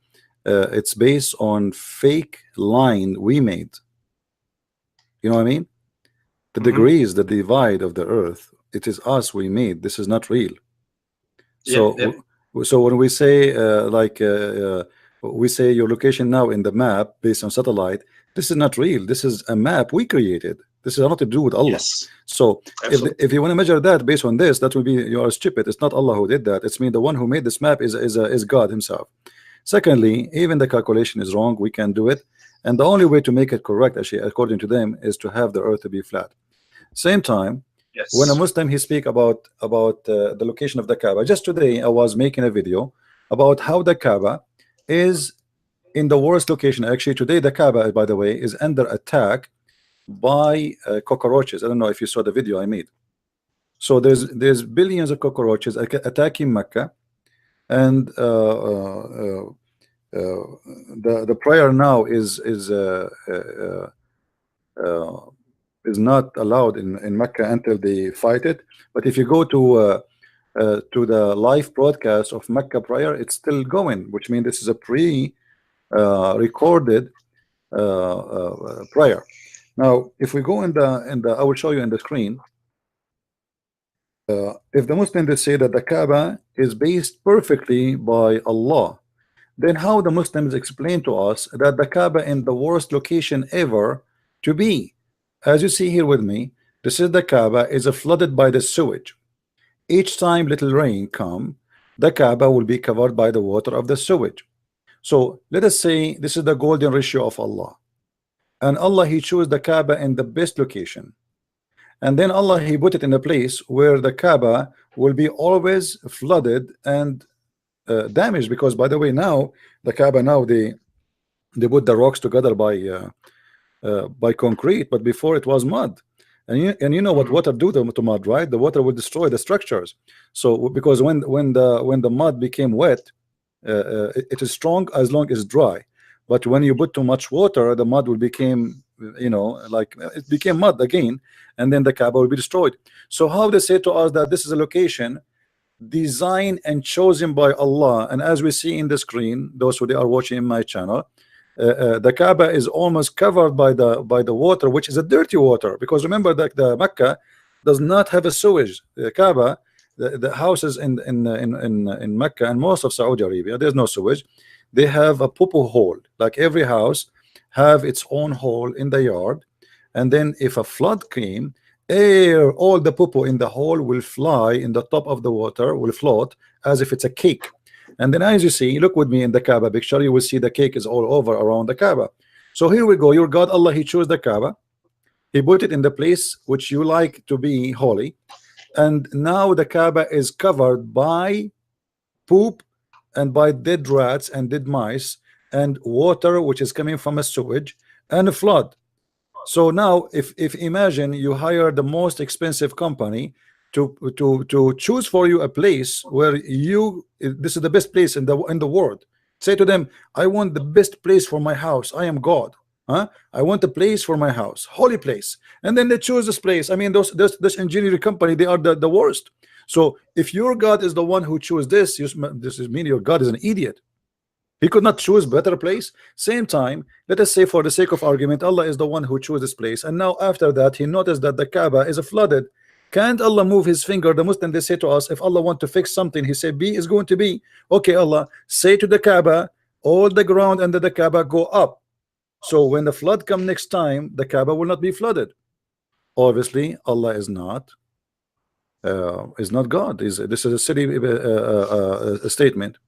it's based on fake line we made. You know what I mean? The degrees, the divide of the earth, it is us we made. This is not real. So so when we say we say your location now in the map based on satellite, this is not real. This is a map we created. This is not to do with Allah. Yes. So if you want to measure that based on this, that will be, you are stupid. It's not Allah who did that. It's me. The one who made this map is God himself. Secondly, even the calculation is wrong. We can do it, and the only way to make it correct, actually, according to them, is to have the earth to be flat. Same time, yes. When a Muslim he speak about the location of the Kaaba. Just today I was making a video about how the Kaaba is in the worst location. Actually, today the Kaaba, by the way, is under attack by cockroaches. I don't know if you saw the video I made. So there's billions of cockroaches attacking Mecca, and the prayer now is not allowed in Mecca until they fight it. But if you go to the live broadcast of Mecca prayer, it's still going, which means this is a recorded prayer. Now, if we go in the, I will show you in the screen. If the Muslims say that the Kaaba is based perfectly by Allah, then how the Muslims explain to us that the Kaaba in the worst location ever to be? As you see here with me, this is the Kaaba is flooded by the sewage. Each time little rain come, the Kaaba will be covered by the water of the sewage. So let us say this is the golden ratio of Allah, and Allah he chose the Kaaba in the best location, and then Allah he put it in a place where the Kaaba will be always flooded and damaged, because by the way, now the Kaaba, now they put the rocks together by concrete, but before it was mud. And you know what water do to mud, right? The water will destroy the structures. So because when the mud became wet, it is strong as long as dry, but when you put too much water, the mud will become, you know, like it became mud again, and then the Kaaba will be destroyed. So how they say to us that this is a location designed and chosen by Allah, and as we see in the screen, those who they are watching in my channel, the Kaaba is almost covered by the water, which is a dirty water, because remember that the Mecca does not have a sewage. The Kaaba, the houses in Mecca and most of Saudi Arabia, there's no sewage. They have a poo hole. Like every house have its own hole in the yard, and then if a flood came, all the poo in the hole will fly in the top of the water, will float as if it's a cake. And then as you see, look with me in the Kaaba picture, you will see the cake is all over around the Kaaba. So here we go. Your God Allah, he chose the Kaaba, he put it in the place which you like to be holy, and now the Kaaba is covered by poop and by dead rats and dead mice and water which is coming from a sewage and a flood. So now if imagine you hire the most expensive company to choose for you a place where this is the best place in the world. Say to them, I want the best place for my house. I am God. I want a place for my house, holy place. And then they choose this place. I mean, this engineering company, they are the worst. So if your God is the one who chose this is mean your God is an idiot. He could not choose better place. Same time, let us say for the sake of argument, Allah is the one who chose this place, and now after that he noticed that the Kaaba is flooded. Can't Allah move his finger? The Muslim, they say to us, if Allah want to fix something, he said B is going to be okay. Allah say to the Kaaba, all the ground under the Kaaba go up, so when the flood come next time, the Kaaba will not be flooded. Obviously Allah is not God. This is a silly statement.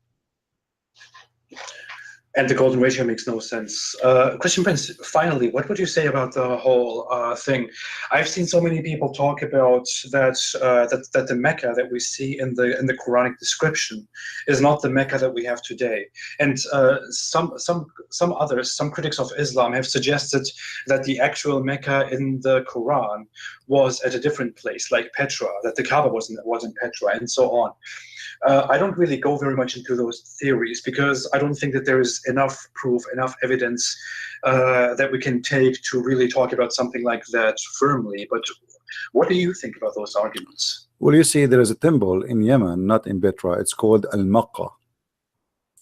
And the golden ratio makes no sense. Christian Prince, finally, what would you say about the whole thing? I've seen so many people talk about that the Mecca that we see in the Quranic description is not the Mecca that we have today. And some critics of Islam have suggested that the actual Mecca in the Quran was at a different place, like Petra, that the Kaaba was in Petra, and so on. I don't really go very much into those theories because I don't think that there is enough proof, enough evidence that we can take to really talk about something like that firmly. But what do you think about those arguments? Well, you see, there is a temple in Yemen, not in Petra. It's called Al-Maqqa.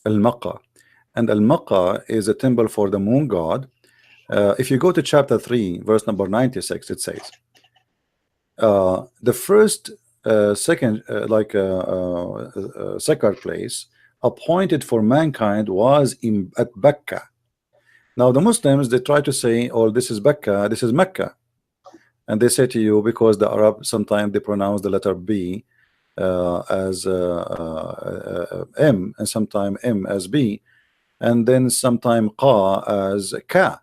Al-Maqqa. And Al-Maqqa is a temple for the moon god. If you go to chapter 3, verse number 96, it says, the first sacred place appointed for mankind was at Becca. Now the Muslims, they try to say, oh, this is Becca, this is Mecca, and they say to you, because the Arab sometimes they pronounce the letter B as M, and sometimes M as B, and then sometimes Qa as Ka.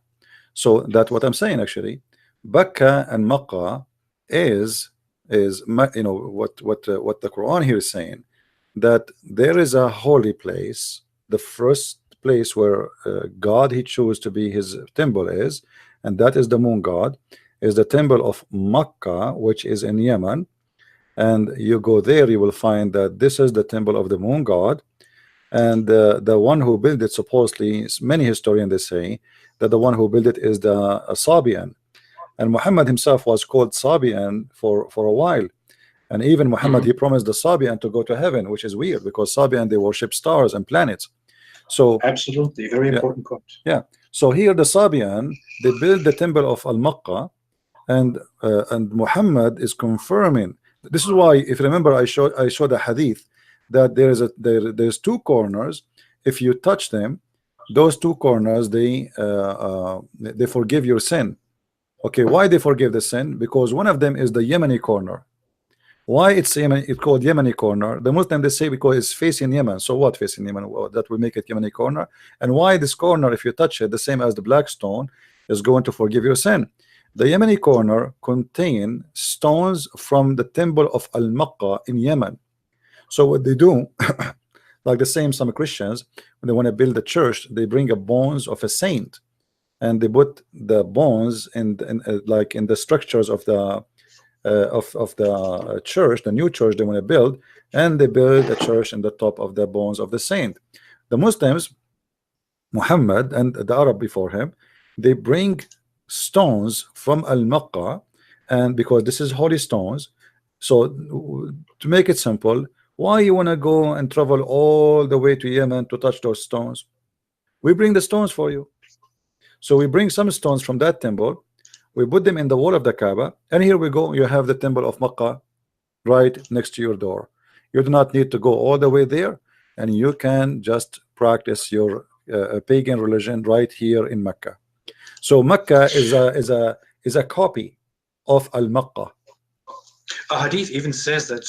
So that's what I'm saying actually. Becca and Makkah is you know what the Quran here is saying, that there is a holy place, the first place where God he chose to be his temple is, and that is the moon god, is the temple of Makkah, which is in Yemen. And you go there, you will find that this is the temple of the moon god, and the one who built it, supposedly many historians they say that the one who built it is the Sabian. And Muhammad himself was called Sabian for a while, and even Muhammad he promised the Sabian to go to heaven, which is weird because Sabian they worship stars and planets. So absolutely, very important point. Yeah. So here the Sabian, they build the temple of Al-Maqqa, and Muhammad is confirming. This is why, if you remember, I showed a hadith that there's two corners. If you touch them, those two corners they forgive your sin. Okay, why they forgive the sin? Because one of them is the Yemeni corner. Why it's called Yemeni corner? The Muslim they say because it's facing Yemen. So what facing Yemen? Well, that will make it Yemeni corner. And why this corner, if you touch it, the same as the black stone, is going to forgive your sin? The Yemeni corner contain stones from the temple of Al-Makkah in Yemen. So what they do, like the same some Christians, when they want to build a church, they bring a bones of a saint, and they put the bones in like in the structures of the of the church, the new church they want to build, and they build a church in the top of the bones of the saint. The Muslims, Muhammad and the Arab before him, they bring stones from Al-Makkah, and because this is holy stones, so to make it simple, why you want to go and travel all the way to Yemen to touch those stones? We bring the stones for you. So we bring some stones from that temple, we put them in the wall of the Kaaba, and here we go, you have the temple of Makkah right next to your door. You do not need to go all the way there, and you can just practice your pagan religion right here in Mecca. So Mecca is a copy of Al-Makkah. A hadith even says that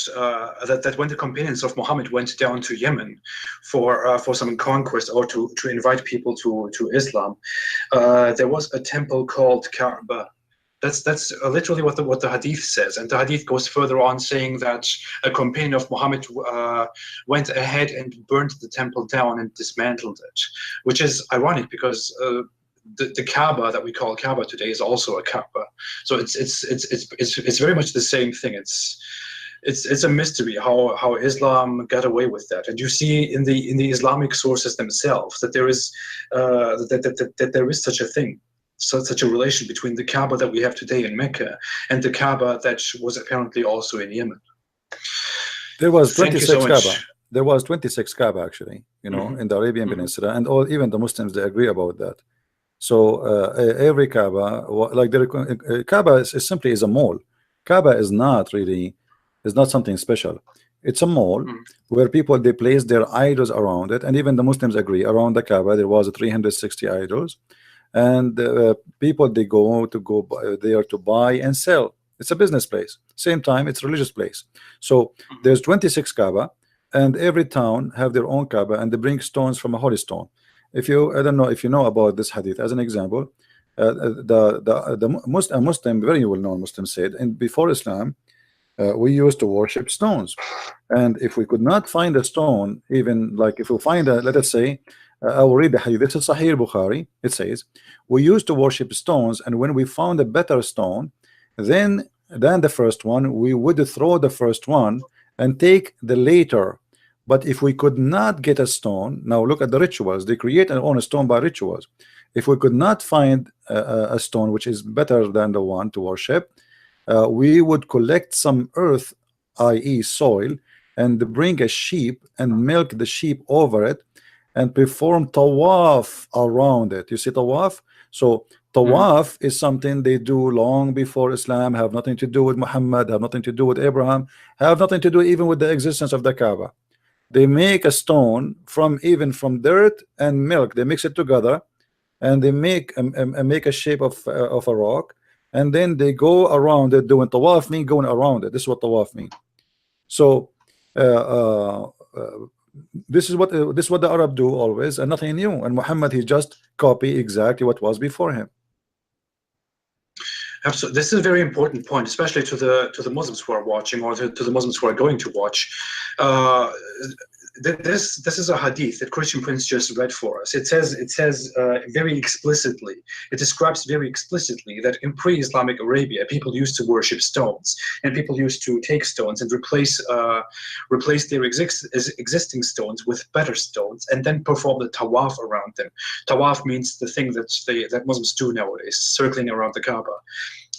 that when the companions of Muhammad went down to Yemen for some conquest or to invite people to Islam, there was a temple called Kaaba. That's literally what the hadith says, and the hadith goes further on saying that a companion of Muhammad went ahead and burnt the temple down and dismantled it, which is ironic because the Kaaba that we call Kaaba today is also a Kaaba. So it's very much the same thing. It's a mystery how Islam got away with that, and you see in the Islamic sources themselves that there is that there is such a thing. Such a relation between the Kaaba that we have today in Mecca and the Kaaba that was apparently also in Yemen. There was 26 so Kaaba. There was 26 Kaaba actually, you know, in the Arabian Peninsula, and all even the Muslims they agree about that. So every Kaaba, like the Kaaba is simply a mall. Kaaba is not something special. It's a mall where people they place their idols around it, and even the Muslims agree around the Kaaba there was 360 idols. And people they go there to buy and sell. It's a business place, same time it's a religious place. So there's 26 Kaaba, and every town have their own Kaaba, and they bring stones from a holy stone. If you, I don't know if you know about this hadith as an example, a Muslim, very well known Muslim said, and before Islam we used to worship stones, and if we could not find a stone, even like if we find a, let us say, I will read the hadith. This is Sahih Bukhari. It says, we used to worship stones, and when we found a better stone than the first one, we would throw the first one and take the later. But if we could not get a stone, now look at the rituals. They create and own a stone by rituals. If we could not find a stone which is better than the one to worship, we would collect some earth, i.e. soil, and bring a sheep and milk the sheep over it and perform tawaf around it. You see tawaf? So tawaf is something they do long before Islam, have nothing to do with Muhammad, have nothing to do with Abraham, have nothing to do even with the existence of the Kaaba. They make a stone from dirt and milk. They mix it together, and they make a shape of a rock, and then they go around it doing tawaf. Mean going around it. This is what tawaf mean. So this is what the Arab do always, and nothing new. And Muhammad, he just copy exactly what was before him. Absolutely, this is a very important point, especially to the Muslims who are watching, or to the Muslims who are going to watch. This is a hadith that Christian Prince just read for us. It says very explicitly. It describes very explicitly that in pre-Islamic Arabia, people used to worship stones, and people used to take stones and replace their existing stones with better stones, and then perform the tawaf around them. Tawaf means the thing that Muslims do nowadays, circling around the Kaaba.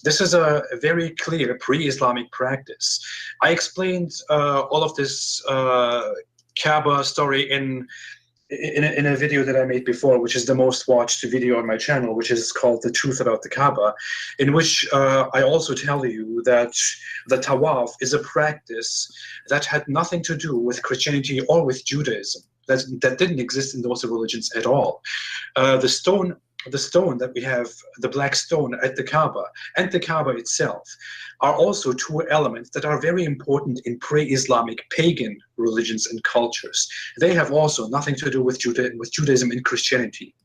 This is a very clear pre-Islamic practice. I explained all of this Kaaba story in a video that I made before, which is the most watched video on my channel, which is called The Truth About the Kaaba, in which I also tell you that the tawaf is a practice that had nothing to do with Christianity or with Judaism. That didn't exist in those religions at all. The stone that we have, the black stone at the Kaaba, and the Kaaba itself, are also two elements that are very important in pre-Islamic pagan religions and cultures. They have also nothing to do with Judaism and Christianity.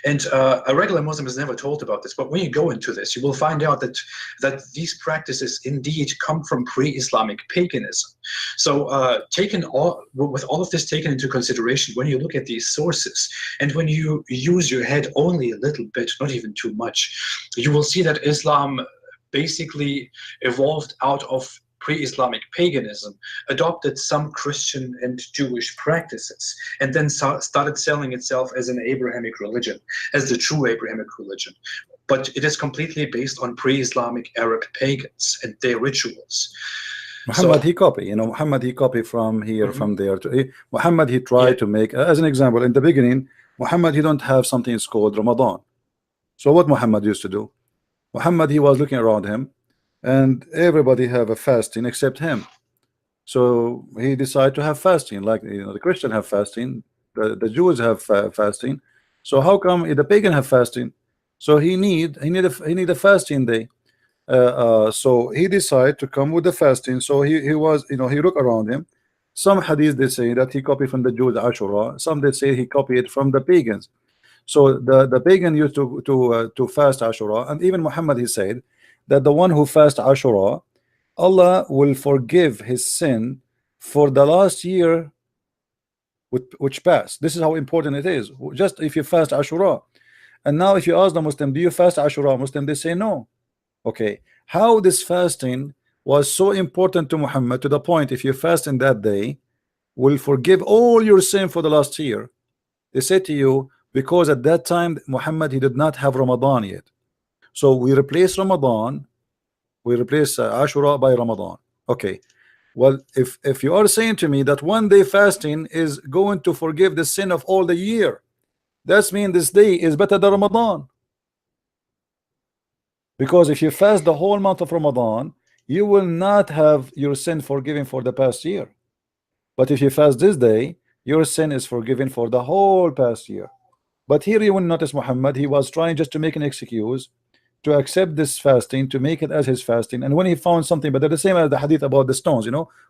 And a regular Muslim is never told about this, but when you go into this, you will find out that these practices indeed come from pre-Islamic paganism. So with all of this taken into consideration, when you look at these sources, and when you use your head only a little bit, not even too much, you will see that Islam basically evolved out of pre-Islamic paganism, adopted some Christian and Jewish practices, and then started selling itself as an Abrahamic religion, as the true Abrahamic religion. But it is completely based on pre-Islamic Arab pagans and their rituals. Muhammad, he copied, Muhammad, he copied from here, from there. Muhammad, he tried to make, as an example, in the beginning, Muhammad, he don't have something it's called Ramadan. So what Muhammad used to do? Muhammad, he was looking around him, and everybody have a fasting except him. So he decided to have fasting, like the Christian have fasting, the Jews have fasting. So how come the pagan have fasting? So he need a fasting day. So he decided to come with the fasting. So he was, he looked around him. Some hadith they say that he copied from the Jews Ashura. Some they say he copied from the pagans. So the pagan used to fast Ashura, and even Muhammad, he said that the one who fasts Ashura, Allah will forgive his sin for the last year which passed. This is how important it is. Just if you fast Ashura. And now if you ask the Muslim, do you fast Ashura? Muslim, they say no. Okay, how this fasting was so important to Muhammad, to the point if you fast in that day, will forgive all your sin for the last year. They say to you, because at that time Muhammad, he did not have Ramadan yet. So we replace Ramadan, we replace Ashura by Ramadan. Okay, well, if you are saying to me that one day fasting is going to forgive the sin of all the year, that means this day is better than Ramadan. Because if you fast the whole month of Ramadan, you will not have your sin forgiven for the past year. But if you fast this day, your sin is forgiven for the whole past year. But here you will notice Muhammad, he was trying just to make an excuse to accept this fasting, to make it as his fasting. And when he found something better, the same as the hadith about the stones,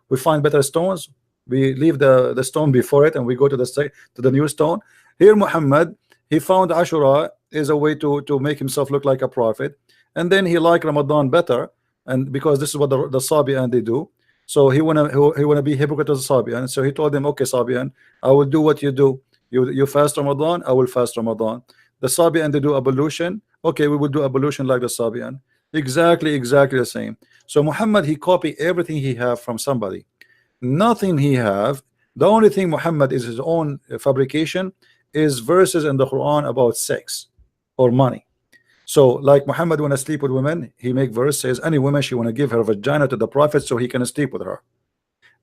we find better stones, we leave the stone before it and we go to the new stone. Here Muhammad, he found Ashura is a way to make himself look like a prophet. And then he liked Ramadan better, and because this is what the Sabian they do. So he wanna be hypocrite as a Sabian. So he told them, okay, Sabian, I will do what you do. You fast Ramadan, I will fast Ramadan. The Sabian they do ablution. Okay, we will do ablution like the Sabian. Exactly the same. So Muhammad, he copied everything he have from somebody. Nothing he have. The only thing Muhammad is his own fabrication is verses in the Quran about sex or money. So like Muhammad wanna sleep with women, he make verse says any woman she wanna give her vagina to the prophet so he can sleep with her.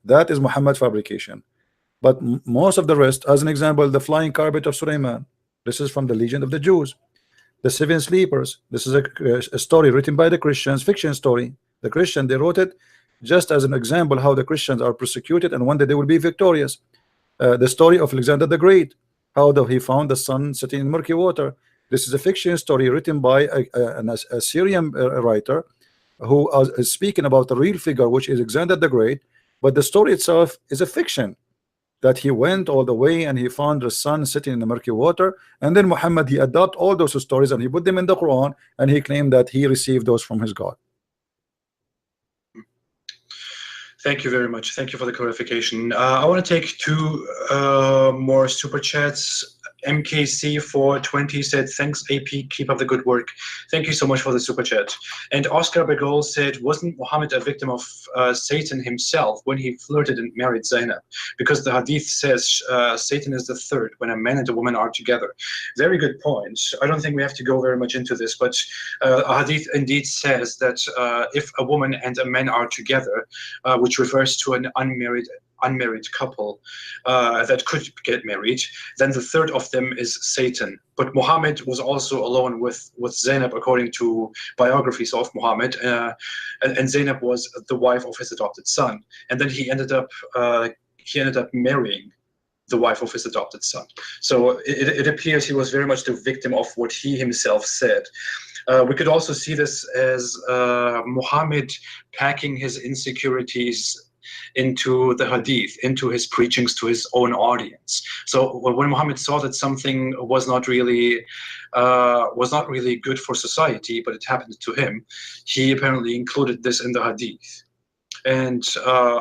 That is Muhammad fabrication. But most of the rest, as an example, the carpet of Sulaiman, this is from the legend of the Jews. The seven sleepers, this is a story written by the Christians, fiction story. The Christian, they wrote it just as an example how the Christians are persecuted and one day they will be victorious. The story of Alexander the Great, how he found the sun sitting in murky water. This is a fiction story written by a Syrian writer who is speaking about the real figure, which is Alexander the Great, but the story itself is a fiction, that he went all the way and he found the sun sitting in the murky water, and then Muhammad, he adopted all those stories and he put them in the Quran, and he claimed that he received those from his God. Thank you very much. Thank you for the clarification. I want to take two more super chats. MKC420 said, thanks AP, keep up the good work. Thank you so much for the super chat. And Oscar Begol said, wasn't Muhammad a victim of Satan himself when he flirted and married Zainab? Because the hadith says Satan is the third when a man and a woman are together. Very good point. I don't think we have to go very much into this, but a hadith indeed says that if a woman and a man are together, which refers to an unmarried couple that could get married, then the third of them is Satan. But Muhammad was also alone with Zainab, according to biographies of Muhammad, and Zainab was the wife of his adopted son. And then he ended up marrying the wife of his adopted son. So it appears he was very much the victim of what he himself said. We could also see this as Muhammad packing his insecurities into the hadith, into his preachings to his own audience. So when Muhammad saw that something was not really was not really good for society, but it happened to him. He apparently included this in the hadith. And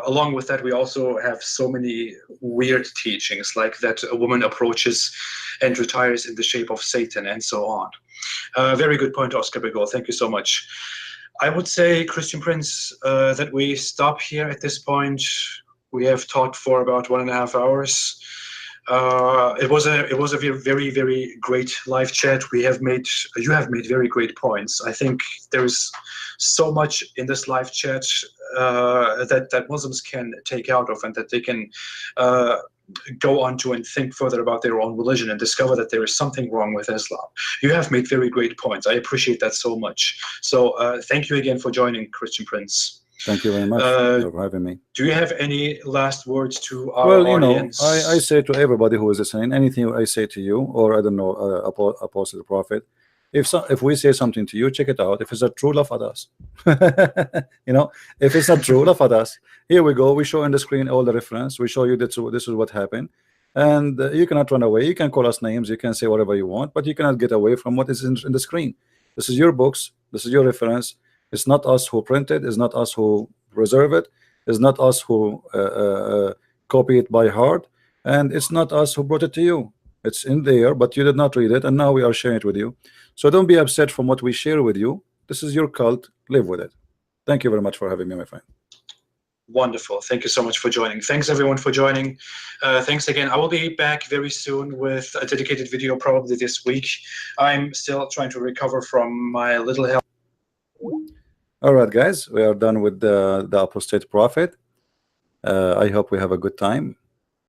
along with that, we also have so many weird teachings, like that a woman approaches and retires in the shape of Satan, and so on. Very good point, Oscar Bigol. Thank you so much. I would say, Christian Prince, that we stop here at this point. We have talked for about 1.5 hours. It was a very, very great live chat. You have made very great points. I think there is so much in this live chat that Muslims can take out of, and that they can go on to and think further about their own religion and discover that there is something wrong with Islam. You have made very great points. I appreciate that so much. So thank you again for joining, Christian Prince. Thank you very much for having me. Do you have any last words to our audience? I say to everybody who is listening, anything I say to you, or I don't know, Apostle the Prophet, if we say something to you, check it out. If it's a true, laugh at us. If it's not true, laugh at us. Here we go. We show on the screen all the reference. We show you that this is what happened, and you cannot run away. You can call us names. You can say whatever you want, but you cannot get away from what is in the screen. This is your books. This is your reference. It's not us who print it. It's not us who preserve it. It's not us who copy it by heart, and it's not us who brought it to you. It's in there, but you did not read it, and now we are sharing it with you. So don't be upset from what we share with you. This is your cult. Live with it. Thank you very much for having me, my friend. Wonderful. Thank you so much for joining. Thanks everyone for joining. Thanks again. I will be back very soon with a dedicated video, probably this week. I'm still trying to recover from my little health. All right, guys, we are done with the Apostate Prophet. I hope we have a good time.